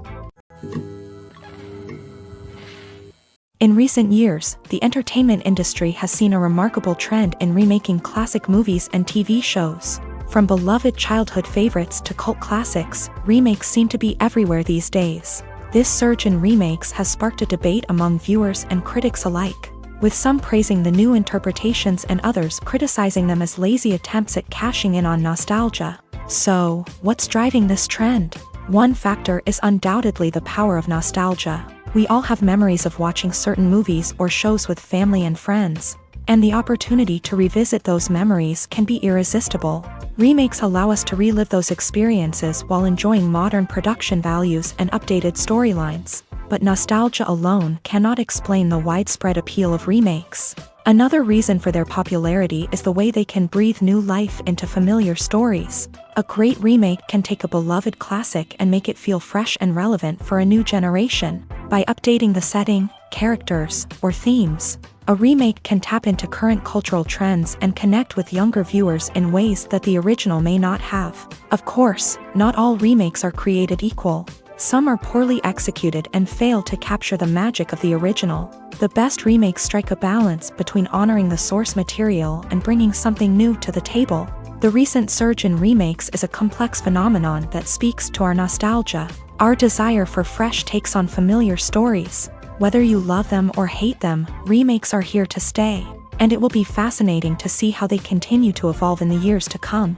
In recent years, the entertainment industry has seen a remarkable trend in remaking classic movies and TV shows. From beloved childhood favorites to cult classics, remakes seem to be everywhere these days. This surge in remakes has sparked a debate among viewers and critics alike, with some praising the new interpretations and others criticizing them as lazy attempts at cashing in on nostalgia. So, what's driving this trend? One factor is undoubtedly the power of nostalgia. We all have memories of watching certain movies or shows with family and friends, and the opportunity to revisit those memories can be irresistible. Remakes allow us to relive those experiences while enjoying modern production values and updated storylines. But nostalgia alone cannot explain the widespread appeal of remakes. Another reason for their popularity is the way they can breathe new life into familiar stories. A great remake can take a beloved classic and make it feel fresh and relevant for a new generation. By updating the setting, characters, or themes, a remake can tap into current cultural trends and connect with younger viewers in ways that the original may not have. Of course, not all remakes are created equal. Some are poorly executed and fail to capture the magic of the original. The best remakes strike a balance between honoring the source material and bringing something new to the table. The recent surge in remakes is a complex phenomenon that speaks to our nostalgia, our desire for fresh takes on familiar stories. Whether you love them or hate them, remakes are here to stay, and it will be fascinating to see how they continue to evolve in the years to come.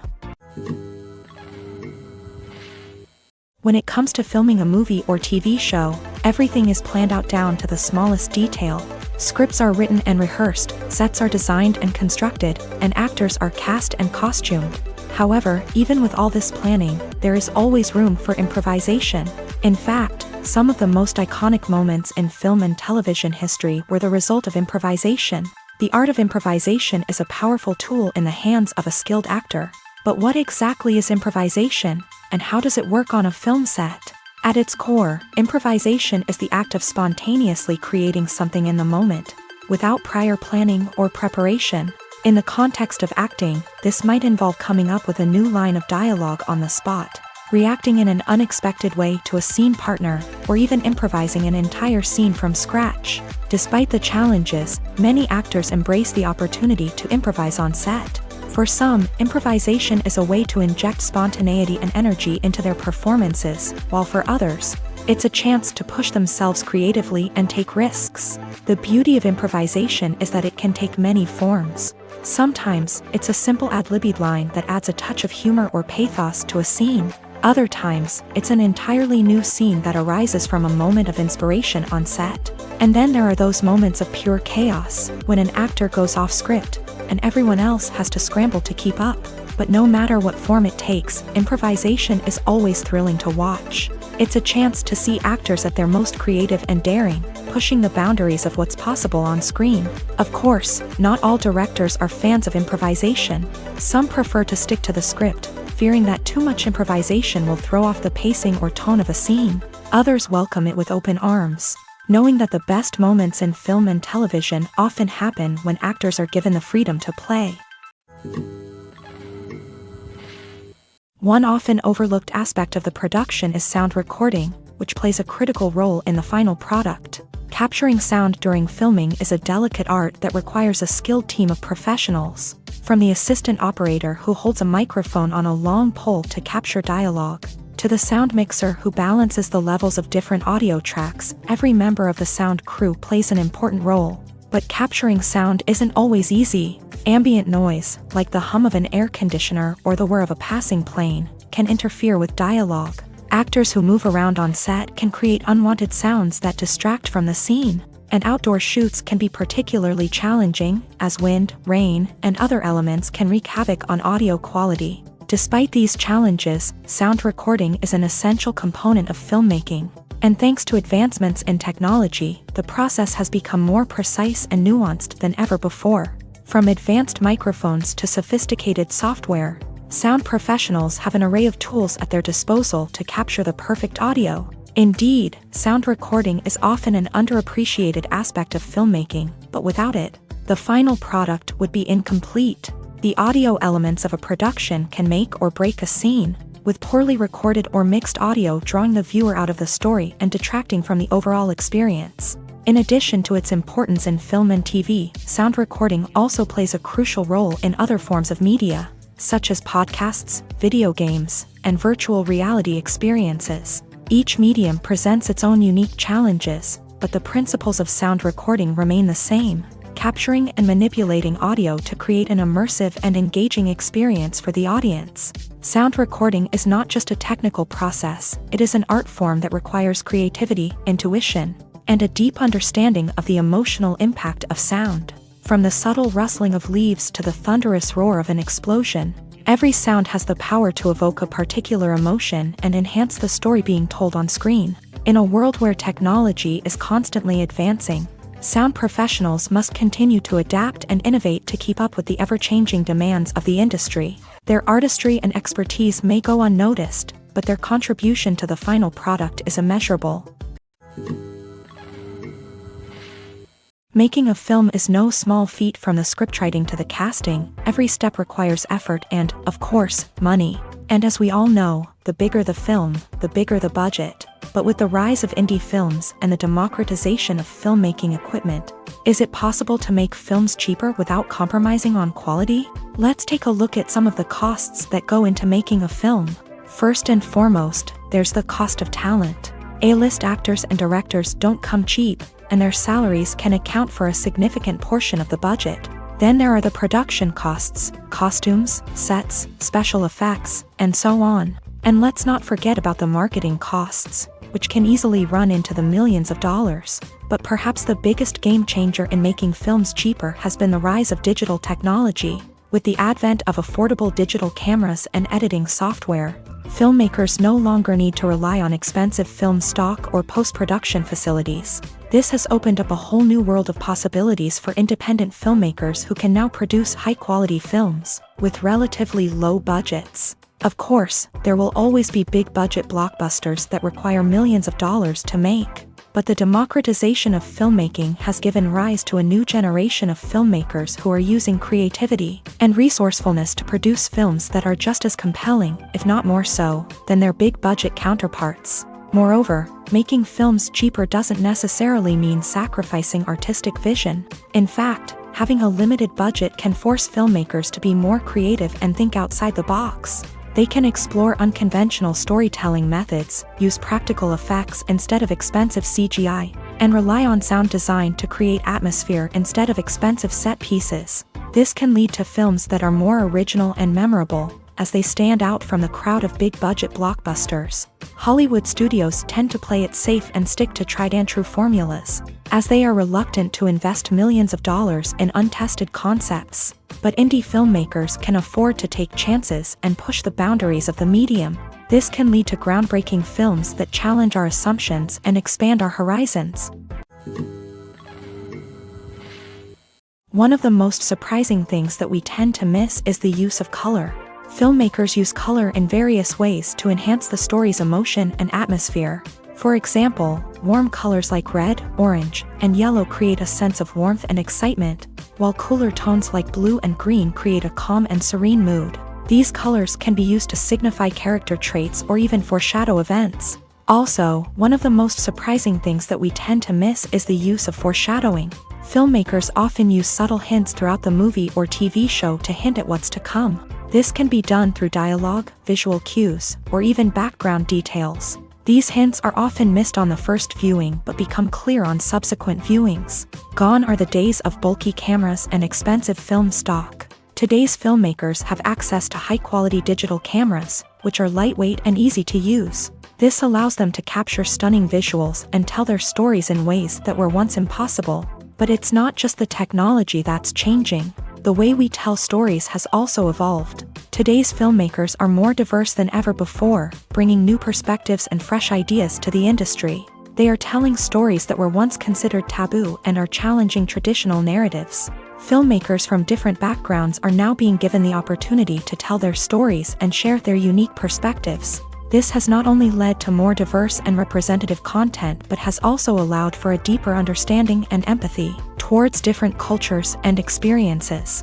When it comes to filming a movie or TV show, everything is planned out down to the smallest detail. Scripts are written and rehearsed, sets are designed and constructed, and actors are cast and costumed. However, even with all this planning, there is always room for improvisation. In fact, some of the most iconic moments in film and television history were the result of improvisation. The art of improvisation is a powerful tool in the hands of a skilled actor. But what exactly is improvisation, and how does it work on a film set? At its core, improvisation is the act of spontaneously creating something in the moment, without prior planning or preparation. In the context of acting, this might involve coming up with a new line of dialogue on the spot, reacting in an unexpected way to a scene partner, or even improvising an entire scene from scratch. Despite the challenges, many actors embrace the opportunity to improvise on set. For some, improvisation is a way to inject spontaneity and energy into their performances, while for others, it's a chance to push themselves creatively and take risks. The beauty of improvisation is that it can take many forms. Sometimes, it's a simple ad-libbed line that adds a touch of humor or pathos to a scene. Other times, it's an entirely new scene that arises from a moment of inspiration on set. And then there are those moments of pure chaos, when an actor goes off script, and everyone else has to scramble to keep up. But no matter what form it takes, improvisation is always thrilling to watch. It's a chance to see actors at their most creative and daring, pushing the boundaries of what's possible on screen. Of course, not all directors are fans of improvisation. Some prefer to stick to the script, fearing that too much improvisation will throw off the pacing or tone of a scene. Others welcome it with open arms, knowing that the best moments in film and television often happen when actors are given the freedom to play. One often overlooked aspect of the production is sound recording, which plays a critical role in the final product. Capturing sound during filming is a delicate art that requires a skilled team of professionals, from the assistant operator who holds a microphone on a long pole to capture dialogue, to the sound mixer who balances the levels of different audio tracks. Every member of the sound crew plays an important role. But capturing sound isn't always easy. Ambient noise, like the hum of an air conditioner or the whir of a passing plane, can interfere with dialogue. Actors who move around on set can create unwanted sounds that distract from the scene. And outdoor shoots can be particularly challenging, as wind, rain, and other elements can wreak havoc on audio quality. Despite these challenges, sound recording is an essential component of filmmaking. And thanks to advancements in technology, the process has become more precise and nuanced than ever before. From advanced microphones to sophisticated software, sound professionals have an array of tools at their disposal to capture the perfect audio. Indeed, sound recording is often an underappreciated aspect of filmmaking, but without it, the final product would be incomplete. The audio elements of a production can make or break a scene, with poorly recorded or mixed audio drawing the viewer out of the story and detracting from the overall experience. In addition to its importance in film and TV, sound recording also plays a crucial role in other forms of media, such as podcasts, video games, and virtual reality experiences. Each medium presents its own unique challenges, but the principles of sound recording remain the same: capturing and manipulating audio to create an immersive and engaging experience for the audience. Sound recording is not just a technical process, it is an art form that requires creativity, intuition, and a deep understanding of the emotional impact of sound. From the subtle rustling of leaves to the thunderous roar of an explosion, every sound has the power to evoke a particular emotion and enhance the story being told on screen. In a world where technology is constantly advancing, sound professionals must continue to adapt and innovate to keep up with the ever-changing demands of the industry. Their artistry and expertise may go unnoticed, but their contribution to the final product is immeasurable. Making a film is no small feat. From the scriptwriting to the casting, every step requires effort and, of course, money. And as we all know, the bigger the film, the bigger the budget. But with the rise of indie films and the democratization of filmmaking equipment, is it possible to make films cheaper without compromising on quality? Let's take a look at some of the costs that go into making a film. First and foremost, there's the cost of talent. A-list actors and directors don't come cheap, and their salaries can account for a significant portion of the budget. Then there are the production costs, costumes, sets, special effects, and so on. And let's not forget about the marketing costs, which can easily run into the millions of dollars. But perhaps the biggest game changer in making films cheaper has been the rise of digital technology. With the advent of affordable digital cameras and editing software, filmmakers no longer need to rely on expensive film stock or post-production facilities. This has opened up a whole new world of possibilities for independent filmmakers who can now produce high-quality films with relatively low budgets. Of course, there will always be big-budget blockbusters that require millions of dollars to make. But the democratization of filmmaking has given rise to a new generation of filmmakers who are using creativity and resourcefulness to produce films that are just as compelling, if not more so, than their big-budget counterparts. Moreover, making films cheaper doesn't necessarily mean sacrificing artistic vision. In fact, having a limited budget can force filmmakers to be more creative and think outside the box. They can explore unconventional storytelling methods, use practical effects instead of expensive CGI, and rely on sound design to create atmosphere instead of expensive set pieces. This can lead to films that are more original and memorable, as they stand out from the crowd of big-budget blockbusters. Hollywood studios tend to play it safe and stick to tried-and-true formulas, as they are reluctant to invest millions of dollars in untested concepts. But indie filmmakers can afford to take chances and push the boundaries of the medium. This can lead to groundbreaking films that challenge our assumptions and expand our horizons. One of the most surprising things that we tend to miss is the use of color. Filmmakers use color in various ways to enhance the story's emotion and atmosphere. For example, warm colors like red, orange, and yellow create a sense of warmth and excitement, while cooler tones like blue and green create a calm and serene mood. These colors can be used to signify character traits or even foreshadow events. Also, one of the most surprising things that we tend to miss is the use of foreshadowing. Filmmakers often use subtle hints throughout the movie or TV show to hint at what's to come. This can be done through dialogue, visual cues, or even background details. These hints are often missed on the first viewing but become clear on subsequent viewings. Gone are the days of bulky cameras and expensive film stock. Today's filmmakers have access to high-quality digital cameras, which are lightweight and easy to use. This allows them to capture stunning visuals and tell their stories in ways that were once impossible. But it's not just the technology that's changing. The way we tell stories has also evolved. Today's filmmakers are more diverse than ever before, bringing new perspectives and fresh ideas to the industry. They are telling stories that were once considered taboo and are challenging traditional narratives. Filmmakers from different backgrounds are now being given the opportunity to tell their stories and share their unique perspectives. This has not only led to more diverse and representative content but has also allowed for a deeper understanding and empathy towards different cultures and experiences.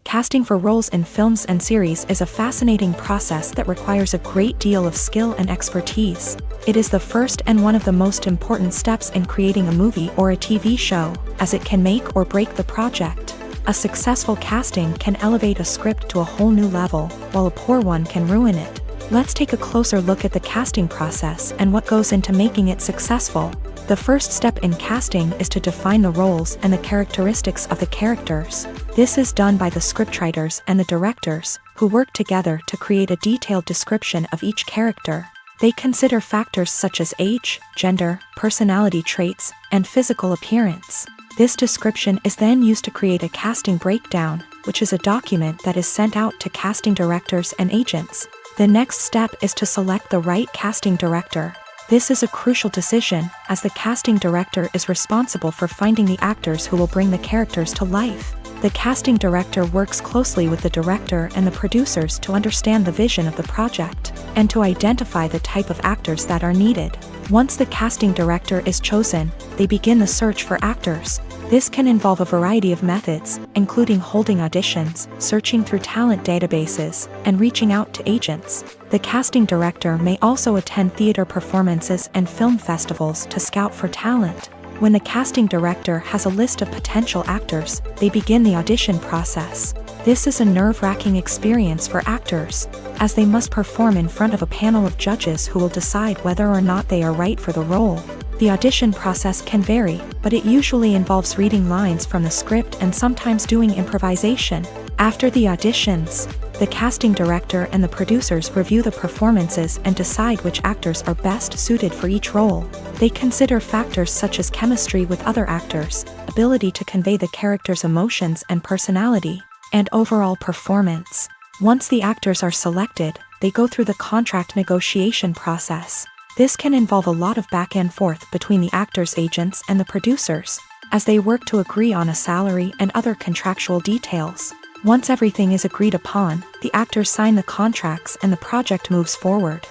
Casting for roles in films and series is a fascinating process that requires a great deal of skill and expertise. It is the first and one of the most important steps in creating a movie or a TV show, as it can make or break the project. A successful casting can elevate a script to a whole new level, while a poor one can ruin it. Let's take a closer look at the casting process and what goes into making it successful. The first step in casting is to define the roles and the characteristics of the characters. This is done by the scriptwriters and the directors, who work together to create a detailed description of each character. They consider factors such as age, gender, personality traits, and physical appearance. This description is then used to create a casting breakdown, which is a document that is sent out to casting directors and agents. The next step is to select the right casting director. This is a crucial decision, as the casting director is responsible for finding the actors who will bring the characters to life. The casting director works closely with the director and the producers to understand the vision of the project, and to identify the type of actors that are needed. Once the casting director is chosen, they begin the search for actors. This can involve a variety of methods, including holding auditions, searching through talent databases, and reaching out to agents. The casting director may also attend theater performances and film festivals to scout for talent. When the casting director has a list of potential actors, they begin the audition process. This is a nerve-wracking experience for actors, as they must perform in front of a panel of judges who will decide whether or not they are right for the role. The audition process can vary, but it usually involves reading lines from the script and sometimes doing improvisation. After the auditions, the casting director and the producers review the performances and decide which actors are best suited for each role. They consider factors such as chemistry with other actors, ability to convey the character's emotions and personality, and overall performance. Once the actors are selected, they go through the contract negotiation process. This can involve a lot of back and forth between the actors' agents and the producers, as they work to agree on a salary and other contractual details. Once everything is agreed upon, the actors sign the contracts and the project moves forward.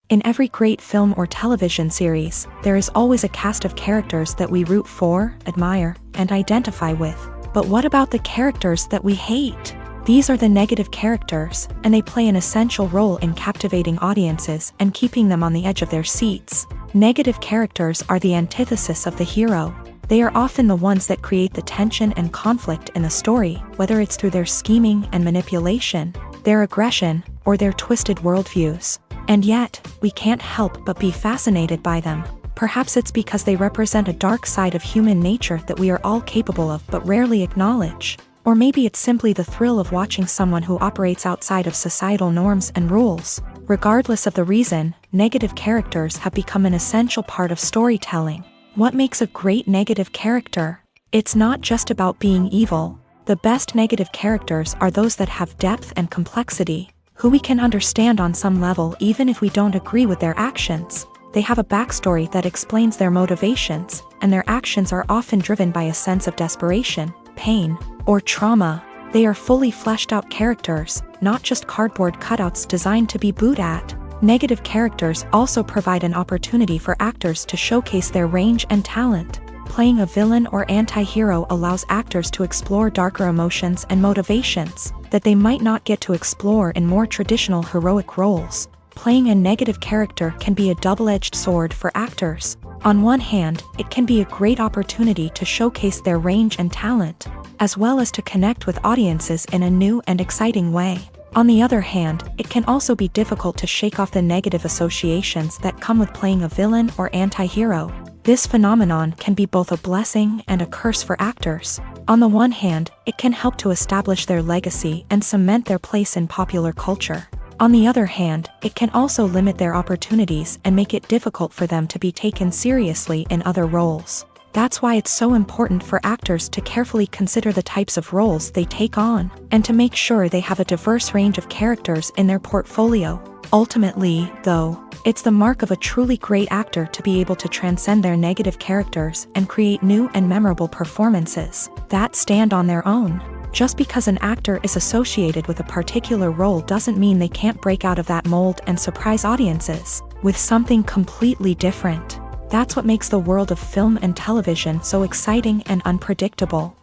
In every great film or television series, there is always a cast of characters that we root for, admire, and identify with. But what about the characters that we hate? These are the negative characters, and they play an essential role in captivating audiences and keeping them on the edge of their seats. Negative characters are the antithesis of the hero. They are often the ones that create the tension and conflict in the story, whether it's through their scheming and manipulation, their aggression, or their twisted worldviews. And yet, we can't help but be fascinated by them. Perhaps it's because they represent a dark side of human nature that we are all capable of but rarely acknowledge. Or maybe it's simply the thrill of watching someone who operates outside of societal norms and rules. Regardless of the reason, negative characters have become an essential part of storytelling. What makes a great negative character? It's not just about being evil. The best negative characters are those that have depth and complexity, who we can understand on some level even if we don't agree with their actions. They have a backstory that explains their motivations, and their actions are often driven by a sense of desperation, pain, or trauma. They are fully fleshed out characters, not just cardboard cutouts designed to be booed at. Negative characters also provide an opportunity for actors to showcase their range and talent. Playing a villain or anti-hero allows actors to explore darker emotions and motivations that they might not get to explore in more traditional heroic roles. Playing a negative character can be a double-edged sword for actors. On one hand, it can be a great opportunity to showcase their range and talent, as well as to connect with audiences in a new and exciting way. On the other hand, it can also be difficult to shake off the negative associations that come with playing a villain or anti-hero. This phenomenon can be both a blessing and a curse for actors. On the one hand, it can help to establish their legacy and cement their place in popular culture. On the other hand, it can also limit their opportunities and make it difficult for them to be taken seriously in other roles. That's why it's so important for actors to carefully consider the types of roles they take on, and to make sure they have a diverse range of characters in their portfolio. Ultimately, though, it's the mark of a truly great actor to be able to transcend their negative characters and create new and memorable performances that stand on their own. Just because an actor is associated with a particular role doesn't mean they can't break out of that mold and surprise audiences with something completely different. That's what makes the world of film and television so exciting and unpredictable.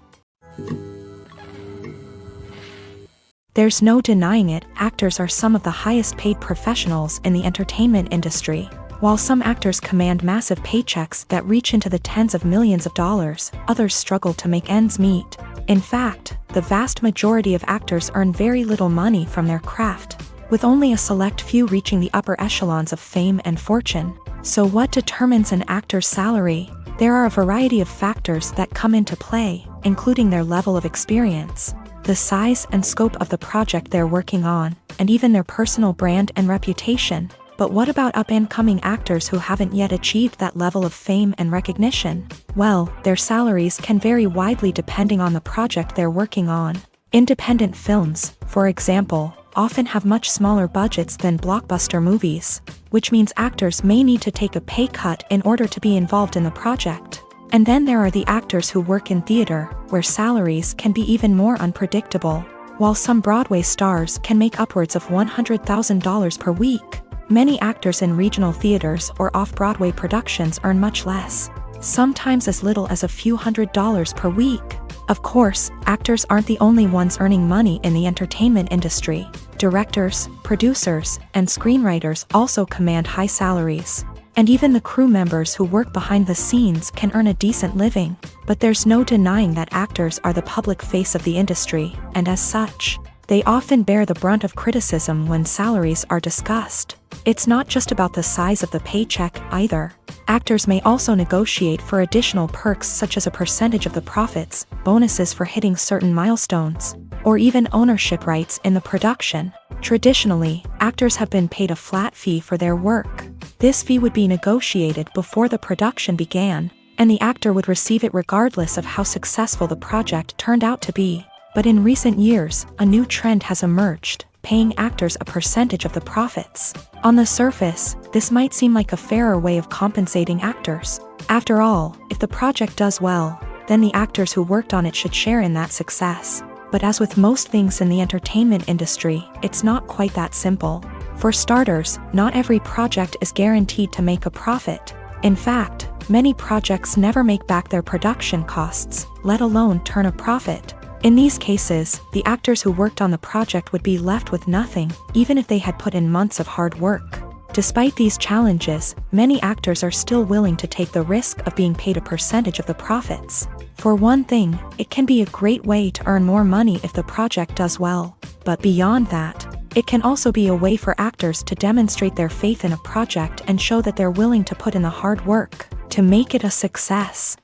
There's no denying it, actors are some of the highest paid professionals in the entertainment industry. While some actors command massive paychecks that reach into the tens of millions of dollars, others struggle to make ends meet. In fact, the vast majority of actors earn very little money from their craft, with only a select few reaching the upper echelons of fame and fortune. So what determines an actor's salary? There are a variety of factors that come into play, including their level of experience, the size and scope of the project they're working on, and even their personal brand and reputation. But what about up-and-coming actors who haven't yet achieved that level of fame and recognition? Well, their salaries can vary widely depending on the project they're working on. Independent films, for example, often have much smaller budgets than blockbuster movies, which means actors may need to take a pay cut in order to be involved in the project. And then there are the actors who work in theater, where salaries can be even more unpredictable. While some Broadway stars can make upwards of $100,000 per week, many actors in regional theaters or off-Broadway productions earn much less, sometimes as little as a few $100s per week. Of course, actors aren't the only ones earning money in the entertainment industry. Directors, producers, and screenwriters also command high salaries. And even the crew members who work behind the scenes can earn a decent living. But there's no denying that actors are the public face of the industry, and as such, they often bear the brunt of criticism when salaries are discussed. It's not just about the size of the paycheck, either. Actors may also negotiate for additional perks such as a percentage of the profits, bonuses for hitting certain milestones, or even ownership rights in the production. Traditionally, actors have been paid a flat fee for their work. This fee would be negotiated before the production began, and the actor would receive it regardless of how successful the project turned out to be. But in recent years, a new trend has emerged, paying actors a percentage of the profits. On the surface, this might seem like a fairer way of compensating actors. After all, if the project does well, then the actors who worked on it should share in that success. But as with most things in the entertainment industry, it's not quite that simple. For starters, not every project is guaranteed to make a profit. In fact, many projects never make back their production costs, let alone turn a profit. In these cases, the actors who worked on the project would be left with nothing, even if they had put in months of hard work. Despite these challenges, many actors are still willing to take the risk of being paid a percentage of the profits. For one thing, it can be a great way to earn more money if the project does well. But beyond that, it can also be a way for actors to demonstrate their faith in a project and show that they're willing to put in the hard work to make it a success.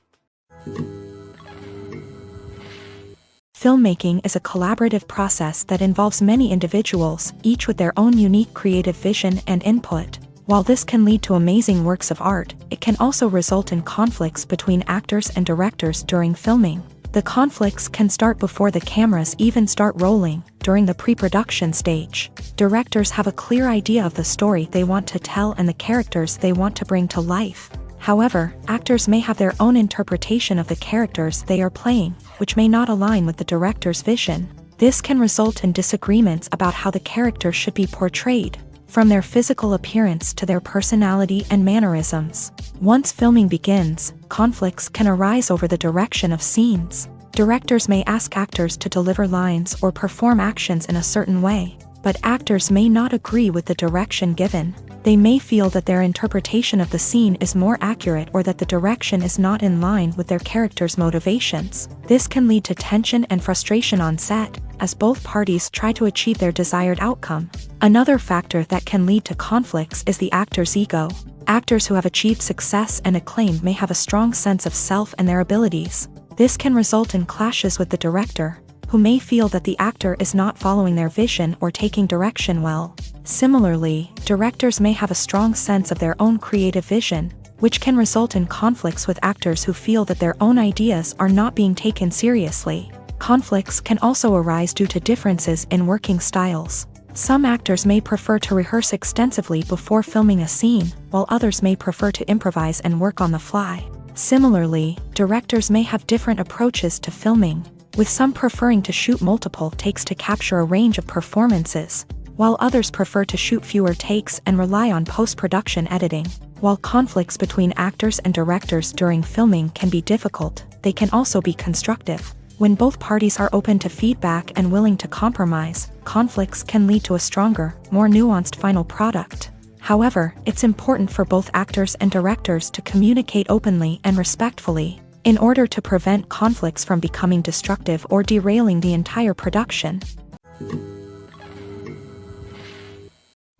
Filmmaking is a collaborative process that involves many individuals, each with their own unique creative vision and input. While this can lead to amazing works of art, it can also result in conflicts between actors and directors during filming. The conflicts can start before the cameras even start rolling, during the pre-production stage. Directors have a clear idea of the story they want to tell and the characters they want to bring to life. However, actors may have their own interpretation of the characters they are playing, which may not align with the director's vision. This can result in disagreements about how the character should be portrayed, from their physical appearance to their personality and mannerisms. Once filming begins, conflicts can arise over the direction of scenes. Directors may ask actors to deliver lines or perform actions in a certain way, but actors may not agree with the direction given. They may feel that their interpretation of the scene is more accurate or that the direction is not in line with their character's motivations. This can lead to tension and frustration on set, as both parties try to achieve their desired outcome. Another factor that can lead to conflicts is the actor's ego. Actors who have achieved success and acclaim may have a strong sense of self and their abilities. This can result in clashes with the director, who may feel that the actor is not following their vision or taking direction well. Similarly, directors may have a strong sense of their own creative vision, which can result in conflicts with actors who feel that their own ideas are not being taken seriously. Conflicts can also arise due to differences in working styles. Some actors may prefer to rehearse extensively before filming a scene, while others may prefer to improvise and work on the fly. Similarly, directors may have different approaches to filming, with some preferring to shoot multiple takes to capture a range of performances, while others prefer to shoot fewer takes and rely on post-production editing. While conflicts between actors and directors during filming can be difficult, they can also be constructive. When both parties are open to feedback and willing to compromise, conflicts can lead to a stronger, more nuanced final product. However, it's important for both actors and directors to communicate openly and respectfully, in order to prevent conflicts from becoming destructive or derailing the entire production.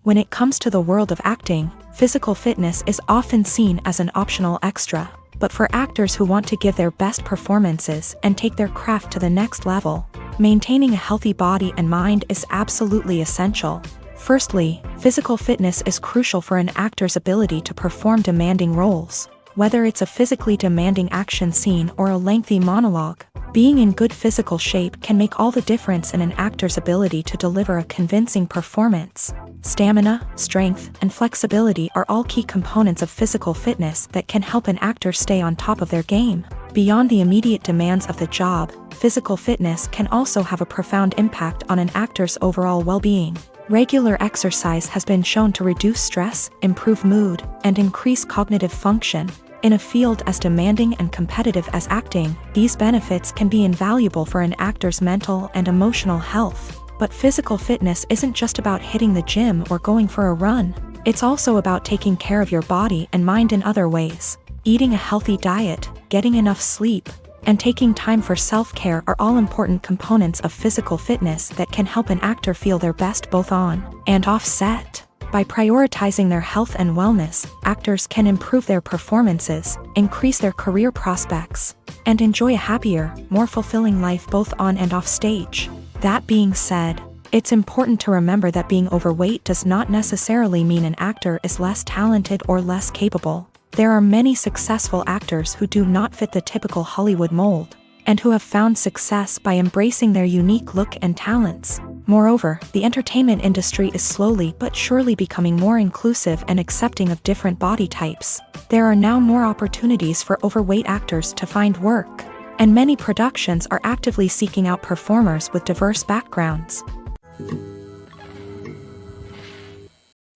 When it comes to the world of acting, physical fitness is often seen as an optional extra, but for actors who want to give their best performances and take their craft to the next level, maintaining a healthy body and mind is absolutely essential. Firstly, physical fitness is crucial for an actor's ability to perform demanding roles. Whether it's a physically demanding action scene or a lengthy monologue, being in good physical shape can make all the difference in an actor's ability to deliver a convincing performance. Stamina, strength, and flexibility are all key components of physical fitness that can help an actor stay on top of their game. Beyond the immediate demands of the job, physical fitness can also have a profound impact on an actor's overall well-being. Regular exercise has been shown to reduce stress, improve mood, and increase cognitive function. In a field as demanding and competitive as acting, these benefits can be invaluable for an actor's mental and emotional health. But physical fitness isn't just about hitting the gym or going for a run. It's also about taking care of your body and mind in other ways. Eating a healthy diet, getting enough sleep, and taking time for self-care are all important components of physical fitness that can help an actor feel their best both on and off set. By prioritizing their health and wellness, actors can improve their performances, increase their career prospects, and enjoy a happier, more fulfilling life both on and off stage. That being said, it's important to remember that being overweight does not necessarily mean an actor is less talented or less capable. There are many successful actors who do not fit the typical Hollywood mold, and who have found success by embracing their unique look and talents. Moreover, the entertainment industry is slowly but surely becoming more inclusive and accepting of different body types. There are now more opportunities for overweight actors to find work, and many productions are actively seeking out performers with diverse backgrounds.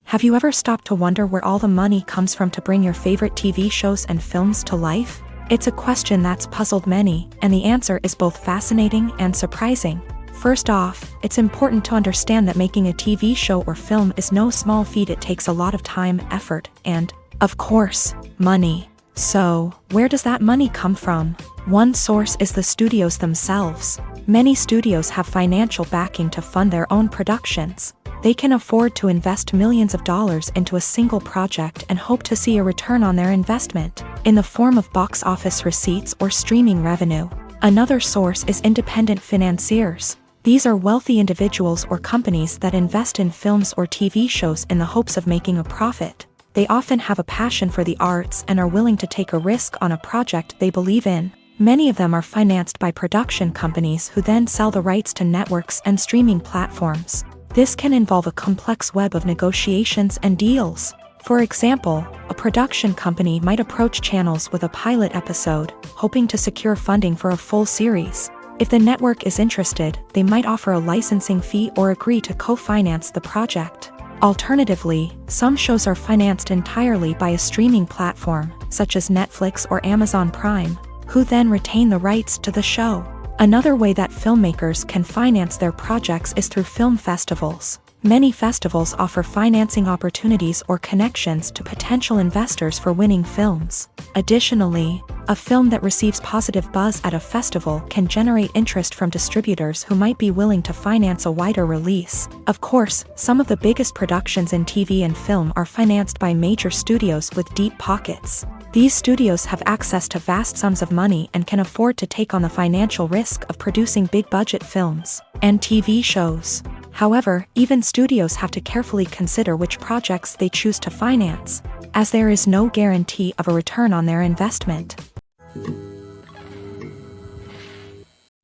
Have you ever stopped to wonder where all the money comes from to bring your favorite TV shows and films to life? It's a question that's puzzled many, and the answer is both fascinating and surprising. First off, it's important to understand that making a TV show or film is no small feat. It takes a lot of time, effort, and, of course, money. So, where does that money come from? One source is the studios themselves. Many studios have financial backing to fund their own productions. They can afford to invest millions of dollars into a single project and hope to see a return on their investment, in the form of box office receipts or streaming revenue. Another source is independent financiers. These are wealthy individuals or companies that invest in films or TV shows in the hopes of making a profit. They often have a passion for the arts and are willing to take a risk on a project they believe in. Many of them are financed by production companies who then sell the rights to networks and streaming platforms. This can involve a complex web of negotiations and deals. For example, a production company might approach channels with a pilot episode, hoping to secure funding for a full series. If the network is interested, they might offer a licensing fee or agree to co-finance the project. Alternatively, some shows are financed entirely by a streaming platform, such as Netflix or Amazon Prime, who then retain the rights to the show. Another way that filmmakers can finance their projects is through film festivals. Many festivals offer financing opportunities or connections to potential investors for winning films. Additionally, a film that receives positive buzz at a festival can generate interest from distributors who might be willing to finance a wider release. Of course, some of the biggest productions in TV and film are financed by major studios with deep pockets. These studios have access to vast sums of money and can afford to take on the financial risk of producing big-budget films and TV shows. However, even studios have to carefully consider which projects they choose to finance, as there is no guarantee of a return on their investment.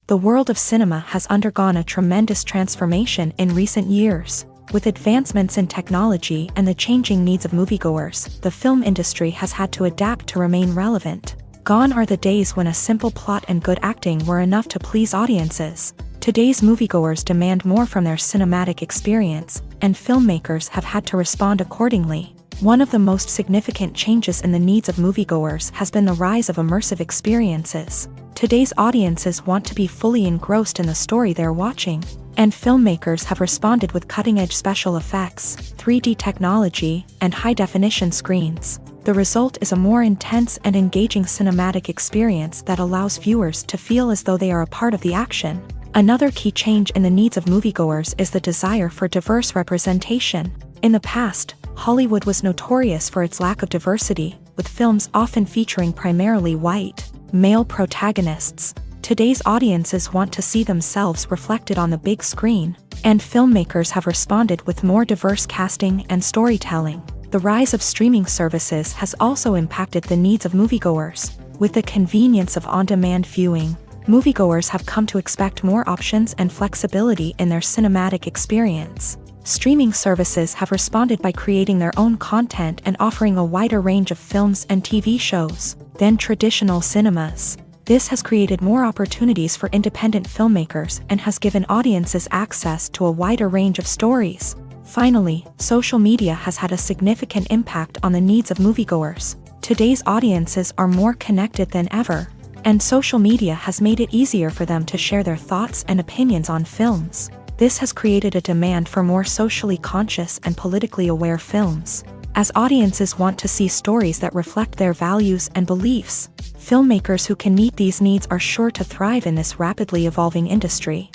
The world of cinema has undergone a tremendous transformation in recent years. With advancements in technology and the changing needs of moviegoers, the film industry has had to adapt to remain relevant. Gone are the days when a simple plot and good acting were enough to please audiences. Today's moviegoers demand more from their cinematic experience, and filmmakers have had to respond accordingly. One of the most significant changes in the needs of moviegoers has been the rise of immersive experiences. Today's audiences want to be fully engrossed in the story they're watching, and filmmakers have responded with cutting-edge special effects, 3D technology, and high-definition screens. The result is a more intense and engaging cinematic experience that allows viewers to feel as though they are a part of the action. Another key change in the needs of moviegoers is the desire for diverse representation. In the past, Hollywood was notorious for its lack of diversity, with films often featuring primarily white, male protagonists. Today's audiences want to see themselves reflected on the big screen, and filmmakers have responded with more diverse casting and storytelling. The rise of streaming services has also impacted the needs of moviegoers. With the convenience of on-demand viewing, moviegoers have come to expect more options and flexibility in their cinematic experience. Streaming services have responded by creating their own content and offering a wider range of films and TV shows than traditional cinemas. This has created more opportunities for independent filmmakers and has given audiences access to a wider range of stories. Finally, social media has had a significant impact on the needs of moviegoers. Today's audiences are more connected than ever, and social media has made it easier for them to share their thoughts and opinions on films. This has created a demand for more socially conscious and politically aware films. As audiences want to see stories that reflect their values and beliefs, filmmakers who can meet these needs are sure to thrive in this rapidly evolving industry.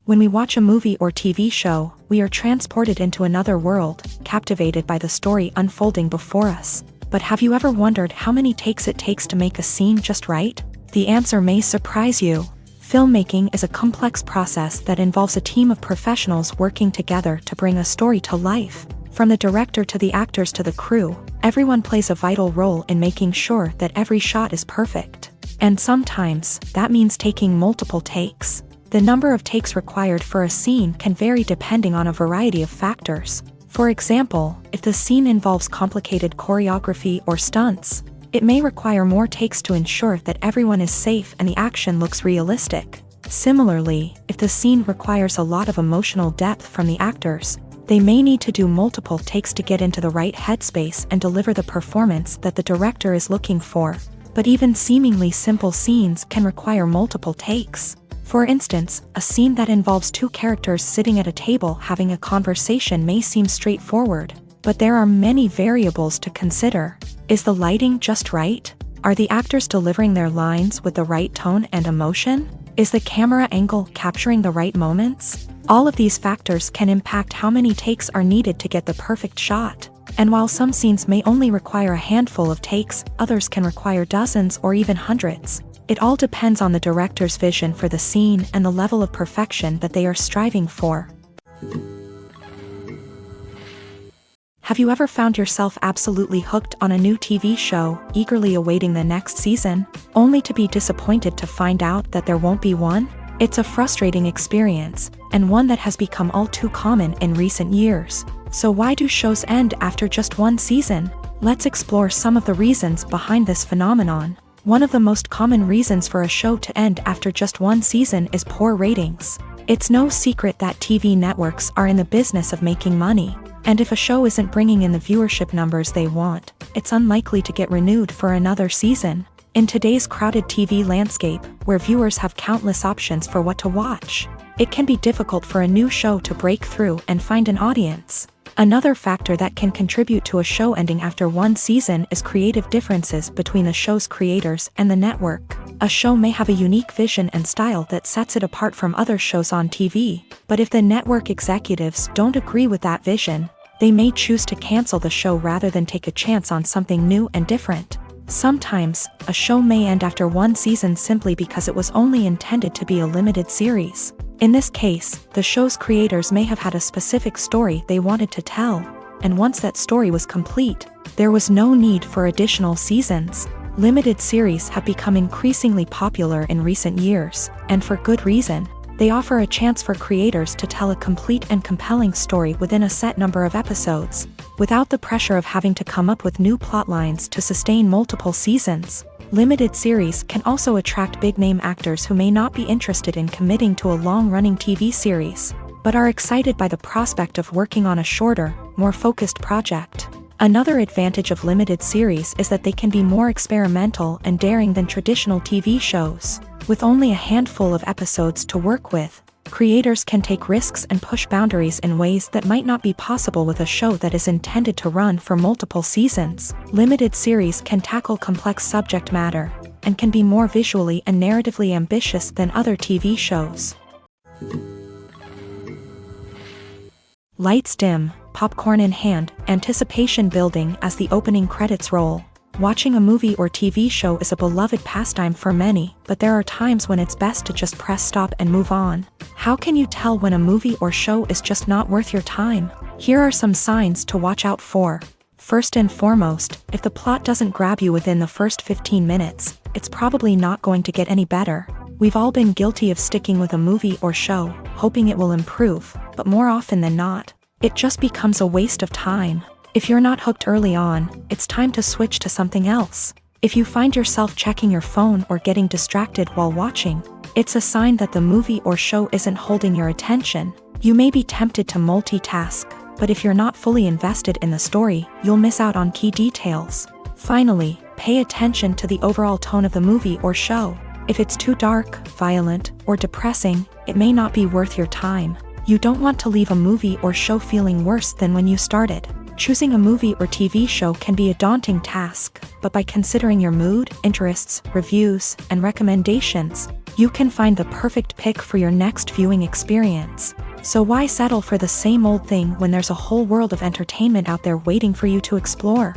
When we watch a movie or TV show, we are transported into another world, captivated by the story unfolding before us. But have you ever wondered how many takes it takes to make a scene just right? The answer may surprise you. Filmmaking is a complex process that involves a team of professionals working together to bring a story to life. From the director to the actors to the crew, everyone plays a vital role in making sure that every shot is perfect. And sometimes, that means taking multiple takes. The number of takes required for a scene can vary depending on a variety of factors. For example, if the scene involves complicated choreography or stunts, it may require more takes to ensure that everyone is safe and the action looks realistic. Similarly, if the scene requires a lot of emotional depth from the actors, they may need to do multiple takes to get into the right headspace and deliver the performance that the director is looking for. But even seemingly simple scenes can require multiple takes. For instance, a scene that involves two characters sitting at a table having a conversation may seem straightforward, but there are many variables to consider. Is the lighting just right? Are the actors delivering their lines with the right tone and emotion? Is the camera angle capturing the right moments? All of these factors can impact how many takes are needed to get the perfect shot. And while some scenes may only require a handful of takes, others can require dozens or even hundreds. It all depends on the director's vision for the scene and the level of perfection that they are striving for. Have you ever found yourself absolutely hooked on a new TV show, eagerly awaiting the next season, only to be disappointed to find out that there won't be one? It's a frustrating experience, and one that has become all too common in recent years. So why do shows end after just one season? Let's explore some of the reasons behind this phenomenon. One of the most common reasons for a show to end after just one season is poor ratings. It's no secret that TV networks are in the business of making money, and if a show isn't bringing in the viewership numbers they want, it's unlikely to get renewed for another season. In today's crowded TV landscape, where viewers have countless options for what to watch, it can be difficult for a new show to break through and find an audience. Another factor that can contribute to a show ending after one season is creative differences between the show's creators and the network. A show may have a unique vision and style that sets it apart from other shows on TV, but if the network executives don't agree with that vision, they may choose to cancel the show rather than take a chance on something new and different. Sometimes, a show may end after one season simply because it was only intended to be a limited series. In this case, the show's creators may have had a specific story they wanted to tell, and once that story was complete, there was no need for additional seasons. Limited series have become increasingly popular in recent years, and for good reason. They offer a chance for creators to tell a complete and compelling story within a set number of episodes, without the pressure of having to come up with new plot lines to sustain multiple seasons. Limited series can also attract big-name actors who may not be interested in committing to a long-running TV series, but are excited by the prospect of working on a shorter, more focused project. Another advantage of limited series is that they can be more experimental and daring than traditional TV shows. With only a handful of episodes to work with, creators can take risks and push boundaries in ways that might not be possible with a show that is intended to run for multiple seasons. Limited series can tackle complex subject matter, and can be more visually and narratively ambitious than other TV shows. Lights dim, popcorn in hand, anticipation building as the opening credits roll. Watching a movie or TV show is a beloved pastime for many, but there are times when it's best to just press stop and move on. How can you tell when a movie or show is just not worth your time? Here are some signs to watch out for. First and foremost, if the plot doesn't grab you within the first 15 minutes, it's probably not going to get any better. We've all been guilty of sticking with a movie or show, hoping it will improve, but more often than not, it just becomes a waste of time. If you're not hooked early on, it's time to switch to something else. If you find yourself checking your phone or getting distracted while watching, it's a sign that the movie or show isn't holding your attention. You may be tempted to multitask, but if you're not fully invested in the story, you'll miss out on key details. Finally, pay attention to the overall tone of the movie or show. If it's too dark, violent, or depressing, it may not be worth your time. You don't want to leave a movie or show feeling worse than when you started. Choosing a movie or TV show can be a daunting task, but by considering your mood, interests, reviews, and recommendations, you can find the perfect pick for your next viewing experience. So why settle for the same old thing when there's a whole world of entertainment out there waiting for you to explore?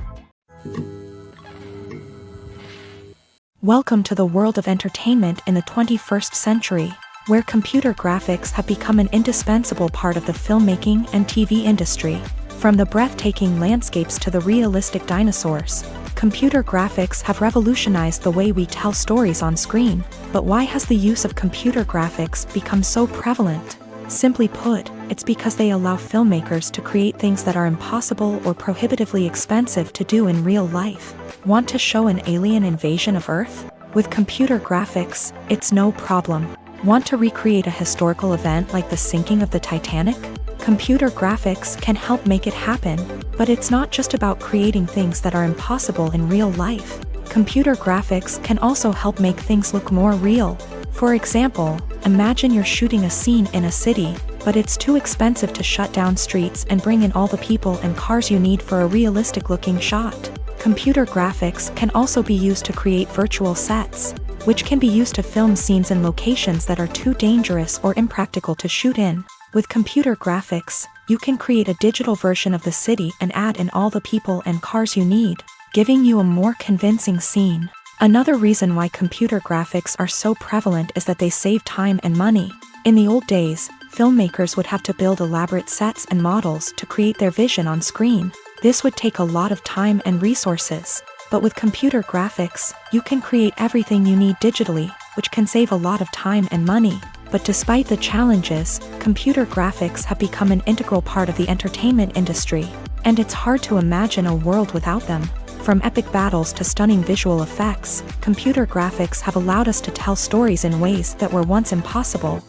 Welcome to the world of entertainment in the 21st century, where computer graphics have become an indispensable part of the filmmaking and TV industry. From the breathtaking landscapes to the realistic dinosaurs, computer graphics have revolutionized the way we tell stories on screen. But why has the use of computer graphics become so prevalent? Simply put, it's because they allow filmmakers to create things that are impossible or prohibitively expensive to do in real life. Want to show an alien invasion of Earth? With computer graphics, it's no problem. Want to recreate a historical event like the sinking of the Titanic? Computer graphics can help make it happen, but it's not just about creating things that are impossible in real life. Computer graphics can also help make things look more real. For example, imagine you're shooting a scene in a city, but it's too expensive to shut down streets and bring in all the people and cars you need for a realistic-looking shot. Computer graphics can also be used to create virtual sets, which can be used to film scenes in locations that are too dangerous or impractical to shoot in. With computer graphics, you can create a digital version of the city and add in all the people and cars you need, giving you a more convincing scene. Another reason why computer graphics are so prevalent is that they save time and money. In the old days, filmmakers would have to build elaborate sets and models to create their vision on screen. This would take a lot of time and resources. But with computer graphics, you can create everything you need digitally, which can save a lot of time and money. But despite the challenges, computer graphics have become an integral part of the entertainment industry, and it's hard to imagine a world without them. From epic battles to stunning visual effects, computer graphics have allowed us to tell stories in ways that were once impossible.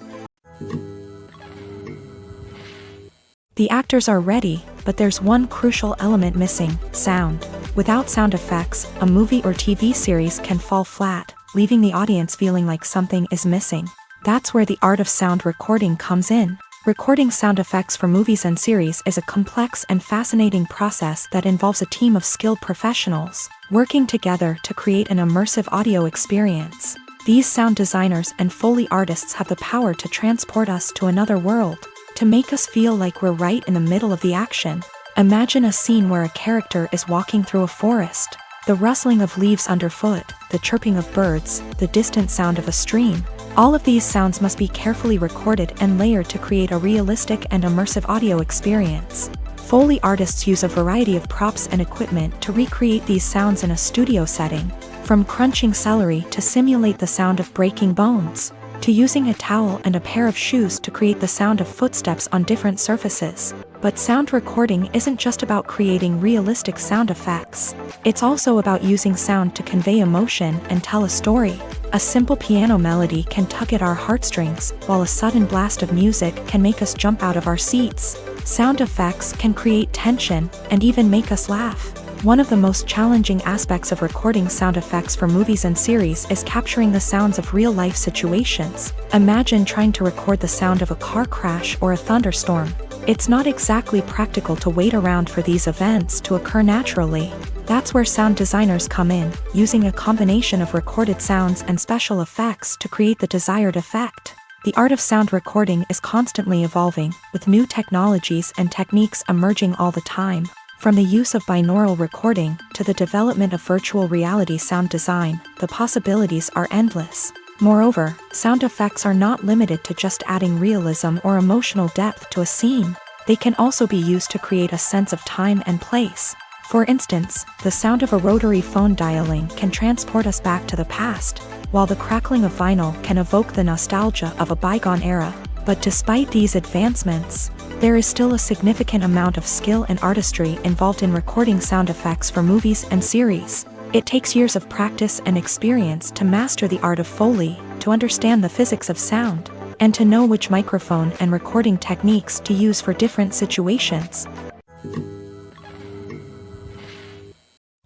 The actors are ready, but there's one crucial element missing: sound. Without sound effects, a movie or TV series can fall flat, leaving the audience feeling like something is missing. That's where the art of sound recording comes in. Recording sound effects for movies and series is a complex and fascinating process that involves a team of skilled professionals working together to create an immersive audio experience. These sound designers and Foley artists have the power to transport us to another world, to make us feel like we're right in the middle of the action. Imagine a scene where a character is walking through a forest. The rustling of leaves underfoot, the chirping of birds, the distant sound of a stream. All of these sounds must be carefully recorded and layered to create a realistic and immersive audio experience. Foley artists use a variety of props and equipment to recreate these sounds in a studio setting, from crunching celery to simulate the sound of breaking bones, to using a towel and a pair of shoes to create the sound of footsteps on different surfaces. But sound recording isn't just about creating realistic sound effects. It's also about using sound to convey emotion and tell a story. A simple piano melody can tug at our heartstrings, while a sudden blast of music can make us jump out of our seats. Sound effects can create tension and even make us laugh. One of the most challenging aspects of recording sound effects for movies and series is capturing the sounds of real-life situations. Imagine trying to record the sound of a car crash or a thunderstorm. It's not exactly practical to wait around for these events to occur naturally. That's where sound designers come in, using a combination of recorded sounds and special effects to create the desired effect. The art of sound recording is constantly evolving, with new technologies and techniques emerging all the time. From the use of binaural recording to the development of virtual reality sound design, the possibilities are endless. Moreover, sound effects are not limited to just adding realism or emotional depth to a scene. They can also be used to create a sense of time and place. For instance, the sound of a rotary phone dialing can transport us back to the past, while the crackling of vinyl can evoke the nostalgia of a bygone era. But despite these advancements, there is still a significant amount of skill and artistry involved in recording sound effects for movies and series. It takes years of practice and experience to master the art of Foley, to understand the physics of sound, and to know which microphone and recording techniques to use for different situations.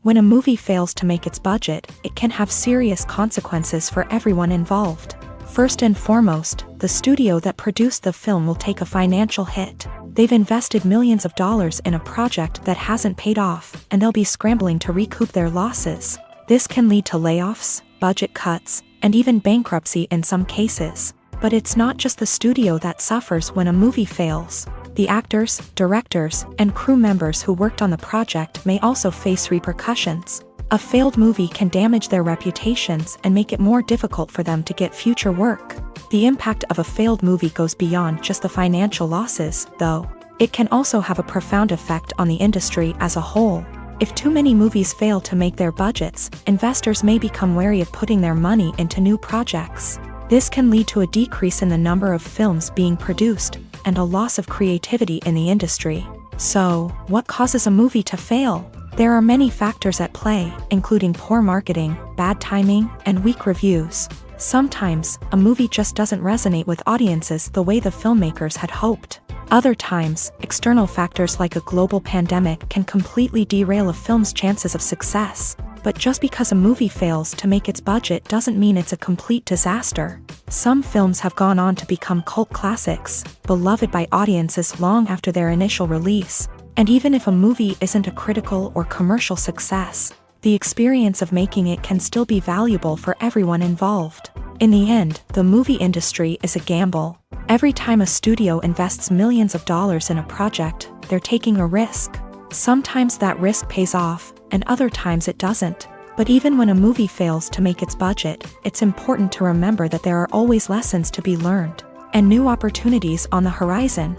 When a movie fails to make its budget, it can have serious consequences for everyone involved. First and foremost, the studio that produced the film will take a financial hit. They've invested millions of dollars in a project that hasn't paid off, and they'll be scrambling to recoup their losses. This can lead to layoffs, budget cuts, and even bankruptcy in some cases. But it's not just the studio that suffers when a movie fails. The actors, directors, and crew members who worked on the project may also face repercussions. A failed movie can damage their reputations and make it more difficult for them to get future work. The impact of a failed movie goes beyond just the financial losses, though. It can also have a profound effect on the industry as a whole. If too many movies fail to make their budgets, investors may become wary of putting their money into new projects. This can lead to a decrease in the number of films being produced, and a loss of creativity in the industry. So, what causes a movie to fail? There are many factors at play, including poor marketing, bad timing, and weak reviews. Sometimes, a movie just doesn't resonate with audiences the way the filmmakers had hoped. Other times, external factors like a global pandemic can completely derail a film's chances of success. But just because a movie fails to make its budget doesn't mean it's a complete disaster. Some films have gone on to become cult classics, beloved by audiences long after their initial release. And even if a movie isn't a critical or commercial success, the experience of making it can still be valuable for everyone involved. In the end, the movie industry is a gamble. Every time a studio invests millions of dollars in a project, they're taking a risk. Sometimes that risk pays off, and other times it doesn't. But even when a movie fails to make its budget, it's important to remember that there are always lessons to be learned, and new opportunities on the horizon.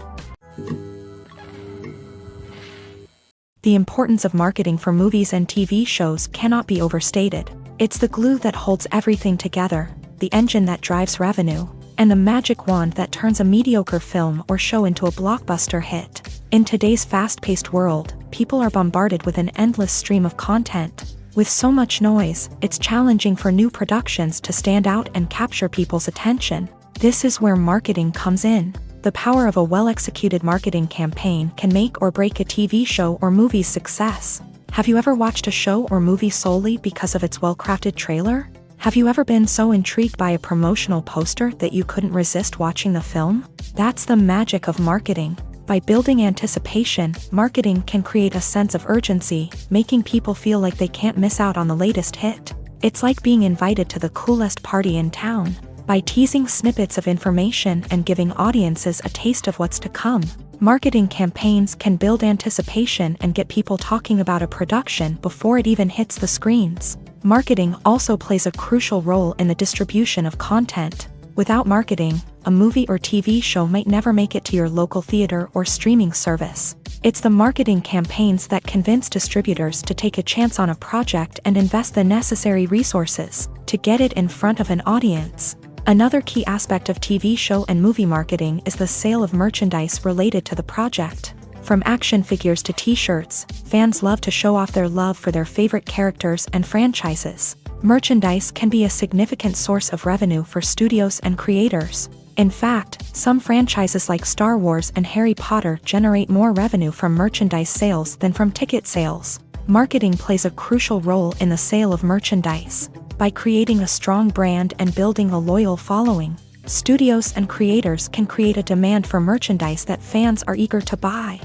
The importance of marketing for movies and TV shows cannot be overstated. It's the glue that holds everything together, the engine that drives revenue, and the magic wand that turns a mediocre film or show into a blockbuster hit. In today's fast-paced world, people are bombarded with an endless stream of content. With so much noise, it's challenging for new productions to stand out and capture people's attention. This is where marketing comes in. The power of a well-executed marketing campaign can make or break a TV show or movie's success. Have you ever watched a show or movie solely because of its well-crafted trailer? Have you ever been so intrigued by a promotional poster that you couldn't resist watching the film? That's the magic of marketing. By building anticipation, marketing can create a sense of urgency, making people feel like they can't miss out on the latest hit. It's like being invited to the coolest party in town. By teasing snippets of information and giving audiences a taste of what's to come, marketing campaigns can build anticipation and get people talking about a production before it even hits the screens. Marketing also plays a crucial role in the distribution of content. Without marketing, a movie or TV show might never make it to your local theater or streaming service. It's the marketing campaigns that convince distributors to take a chance on a project and invest the necessary resources to get it in front of an audience. Another key aspect of TV show and movie marketing is the sale of merchandise related to the project. From action figures to t-shirts, fans love to show off their love for their favorite characters and franchises. Merchandise can be a significant source of revenue for studios and creators. In fact, some franchises like Star Wars and Harry Potter generate more revenue from merchandise sales than from ticket sales. Marketing plays a crucial role in the sale of merchandise. By creating a strong brand and building a loyal following, studios and creators can create a demand for merchandise that fans are eager to buy.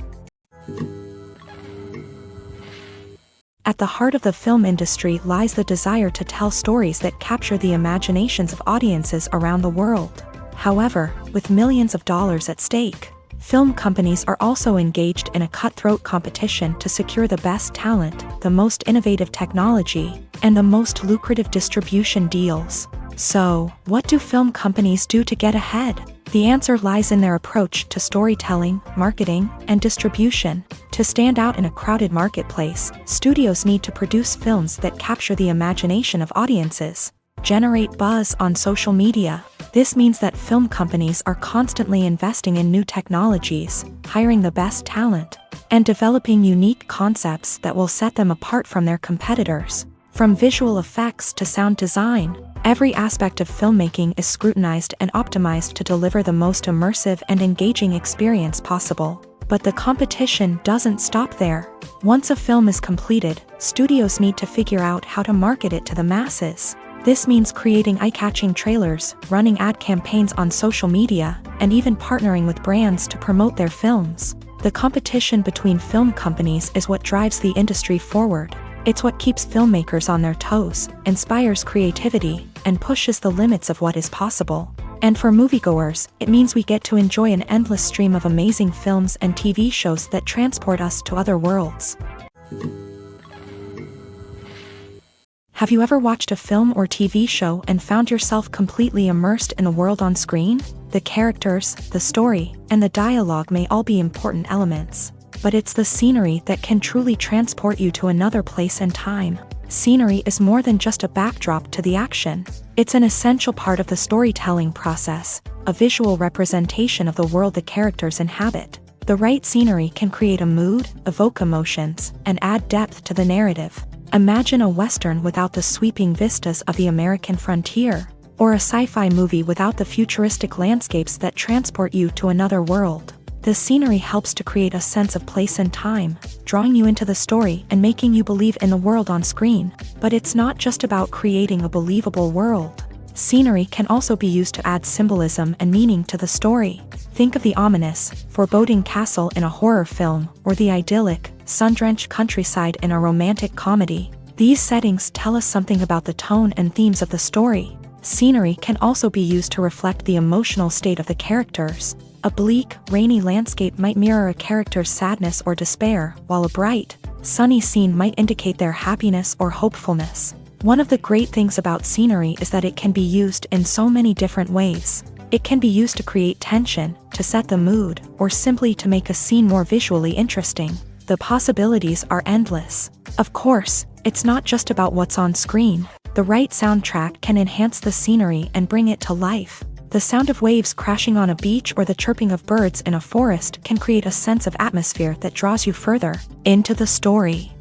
At the heart of the film industry lies the desire to tell stories that capture the imaginations of audiences around the world. However, with millions of dollars at stake, film companies are also engaged in a cutthroat competition to secure the best talent, the most innovative technology, and the most lucrative distribution deals. So, what do film companies do to get ahead? The answer lies in their approach to storytelling, marketing, and distribution. To stand out in a crowded marketplace, studios need to produce films that capture the imagination of audiences, generate buzz on social media. This means that film companies are constantly investing in new technologies, hiring the best talent, and developing unique concepts that will set them apart from their competitors. From visual effects to sound design, every aspect of filmmaking is scrutinized and optimized to deliver the most immersive and engaging experience possible. But the competition doesn't stop there. Once a film is completed, studios need to figure out how to market it to the masses. This means creating eye-catching trailers, running ad campaigns on social media, and even partnering with brands to promote their films. The competition between film companies is what drives the industry forward. It's what keeps filmmakers on their toes, inspires creativity, and pushes the limits of what is possible. And for moviegoers, it means we get to enjoy an endless stream of amazing films and TV shows that transport us to other worlds. Have you ever watched a film or TV show and found yourself completely immersed in the world on screen? The characters, the story, and the dialogue may all be important elements, but it's the scenery that can truly transport you to another place and time. Scenery is more than just a backdrop to the action. It's an essential part of the storytelling process, a visual representation of the world the characters inhabit. The right scenery can create a mood, evoke emotions, and add depth to the narrative. Imagine a Western without the sweeping vistas of the American frontier, or a sci-fi movie without the futuristic landscapes that transport you to another world. The scenery helps to create a sense of place and time, drawing you into the story and making you believe in the world on screen. But it's not just about creating a believable world. Scenery can also be used to add symbolism and meaning to the story. Think of the ominous, foreboding castle in a horror film, or the idyllic, sun-drenched countryside in a romantic comedy. These settings tell us something about the tone and themes of the story. Scenery can also be used to reflect the emotional state of the characters. A bleak, rainy landscape might mirror a character's sadness or despair, while a bright, sunny scene might indicate their happiness or hopefulness. One of the great things about scenery is that it can be used in so many different ways. It can be used to create tension, to set the mood, or simply to make a scene more visually interesting. The possibilities are endless. Of course, it's not just about what's on screen. The right soundtrack can enhance the scenery and bring it to life. The sound of waves crashing on a beach or the chirping of birds in a forest can create a sense of atmosphere that draws you further into the story.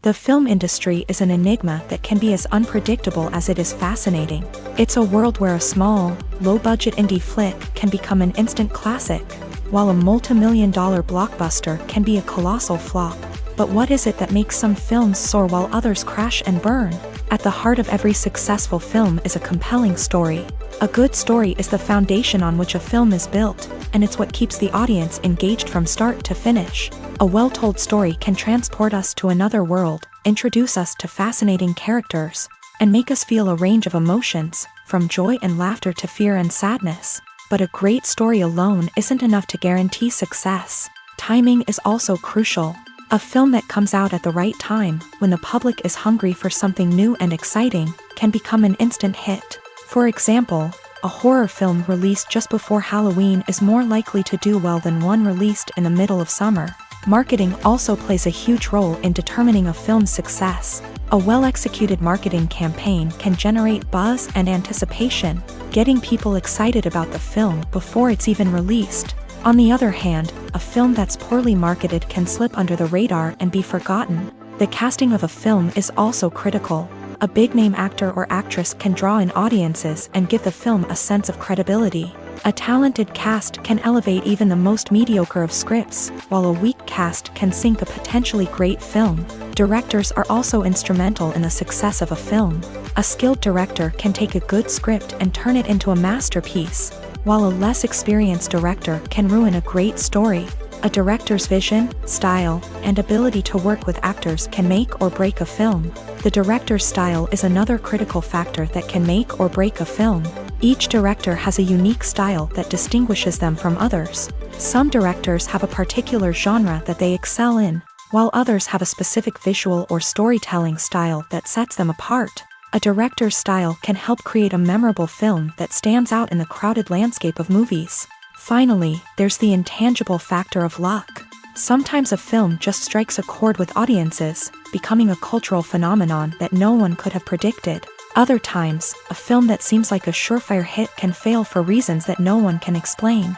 The film industry is an enigma that can be as unpredictable as it is fascinating. It's a world where a small, low-budget indie flick can become an instant classic, while a multi-million-dollar blockbuster can be a colossal flop. But what is it that makes some films soar while others crash and burn? At the heart of every successful film is a compelling story. A good story is the foundation on which a film is built, and it's what keeps the audience engaged from start to finish. A well-told story can transport us to another world, introduce us to fascinating characters, and make us feel a range of emotions, from joy and laughter to fear and sadness. But a great story alone isn't enough to guarantee success. Timing is also crucial. A film that comes out at the right time, when the public is hungry for something new and exciting, can become an instant hit. For example, a horror film released just before Halloween is more likely to do well than one released in the middle of summer. Marketing also plays a huge role in determining a film's success. A well-executed marketing campaign can generate buzz and anticipation, getting people excited about the film before it's even released. On the other hand, a film that's poorly marketed can slip under the radar and be forgotten. The casting of a film is also critical. A big-name actor or actress can draw in audiences and give the film a sense of credibility. A talented cast can elevate even the most mediocre of scripts, while a weak cast can sink a potentially great film. Directors are also instrumental in the success of a film. A skilled director can take a good script and turn it into a masterpiece, while a less experienced director can ruin a great story. A director's vision, style, and ability to work with actors can make or break a film. The director's style is another critical factor that can make or break a film. Each director has a unique style that distinguishes them from others. Some directors have a particular genre that they excel in, while others have a specific visual or storytelling style that sets them apart. A director's style can help create a memorable film that stands out in the crowded landscape of movies. Finally, there's the intangible factor of luck. Sometimes a film just strikes a chord with audiences, becoming a cultural phenomenon that no one could have predicted. Other times, a film that seems like a surefire hit can fail for reasons that no one can explain.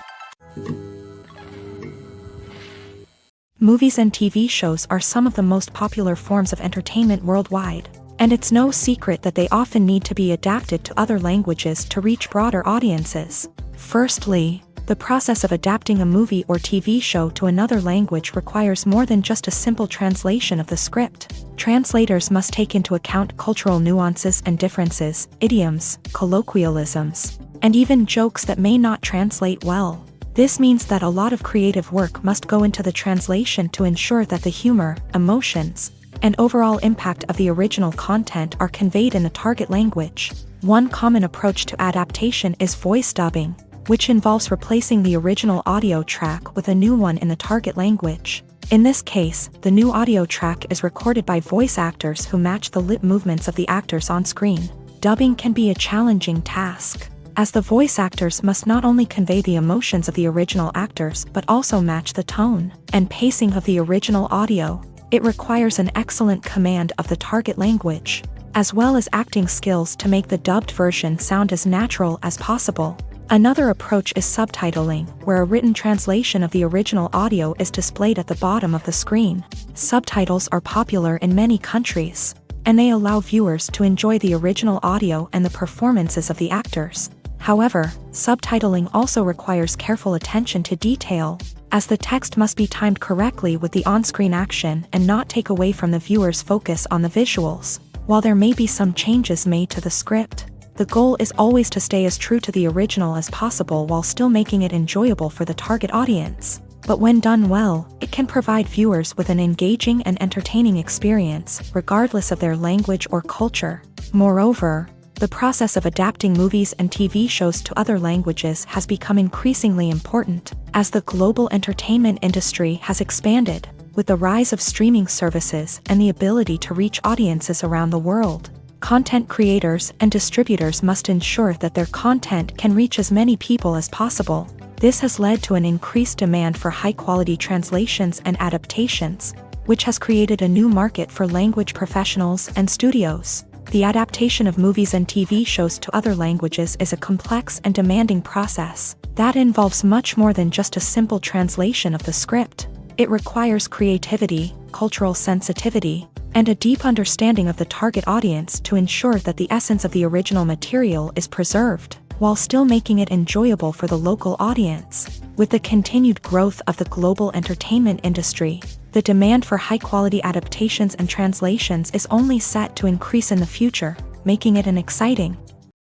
Movies and TV shows are some of the most popular forms of entertainment worldwide, and it's no secret that they often need to be adapted to other languages to reach broader audiences. Firstly, the process of adapting a movie or TV show to another language requires more than just a simple translation of the script. Translators must take into account cultural nuances and differences, idioms, colloquialisms, and even jokes that may not translate well. This means that a lot of creative work must go into the translation to ensure that the humor, emotions, and overall impact of the original content are conveyed in the target language. One common approach to adaptation is voice dubbing, which involves replacing the original audio track with a new one in the target language. In this case, the new audio track is recorded by voice actors who match the lip movements of the actors on screen. Dubbing can be a challenging task, as the voice actors must not only convey the emotions of the original actors but also match the tone and pacing of the original audio. It requires an excellent command of the target language, as well as acting skills to make the dubbed version sound as natural as possible. Another approach is subtitling, where a written translation of the original audio is displayed at the bottom of the screen. Subtitles are popular in many countries, and they allow viewers to enjoy the original audio and the performances of the actors. However, subtitling also requires careful attention to detail, as the text must be timed correctly with the on-screen action and not take away from the viewer's focus on the visuals. While there may be some changes made to the script, the goal is always to stay as true to the original as possible while still making it enjoyable for the target audience. But when done well, it can provide viewers with an engaging and entertaining experience, regardless of their language or culture. Moreover, the process of adapting movies and TV shows to other languages has become increasingly important, as the global entertainment industry has expanded, with the rise of streaming services and the ability to reach audiences around the world. Content creators and distributors must ensure that their content can reach as many people as possible. This has led to an increased demand for high-quality translations and adaptations, which has created a new market for language professionals and studios. The adaptation of movies and TV shows to other languages is a complex and demanding process that involves much more than just a simple translation of the script. It requires creativity, cultural sensitivity, and a deep understanding of the target audience to ensure that the essence of the original material is preserved, while still making it enjoyable for the local audience. With the continued growth of the global entertainment industry, the demand for high-quality adaptations and translations is only set to increase in the future, making it an exciting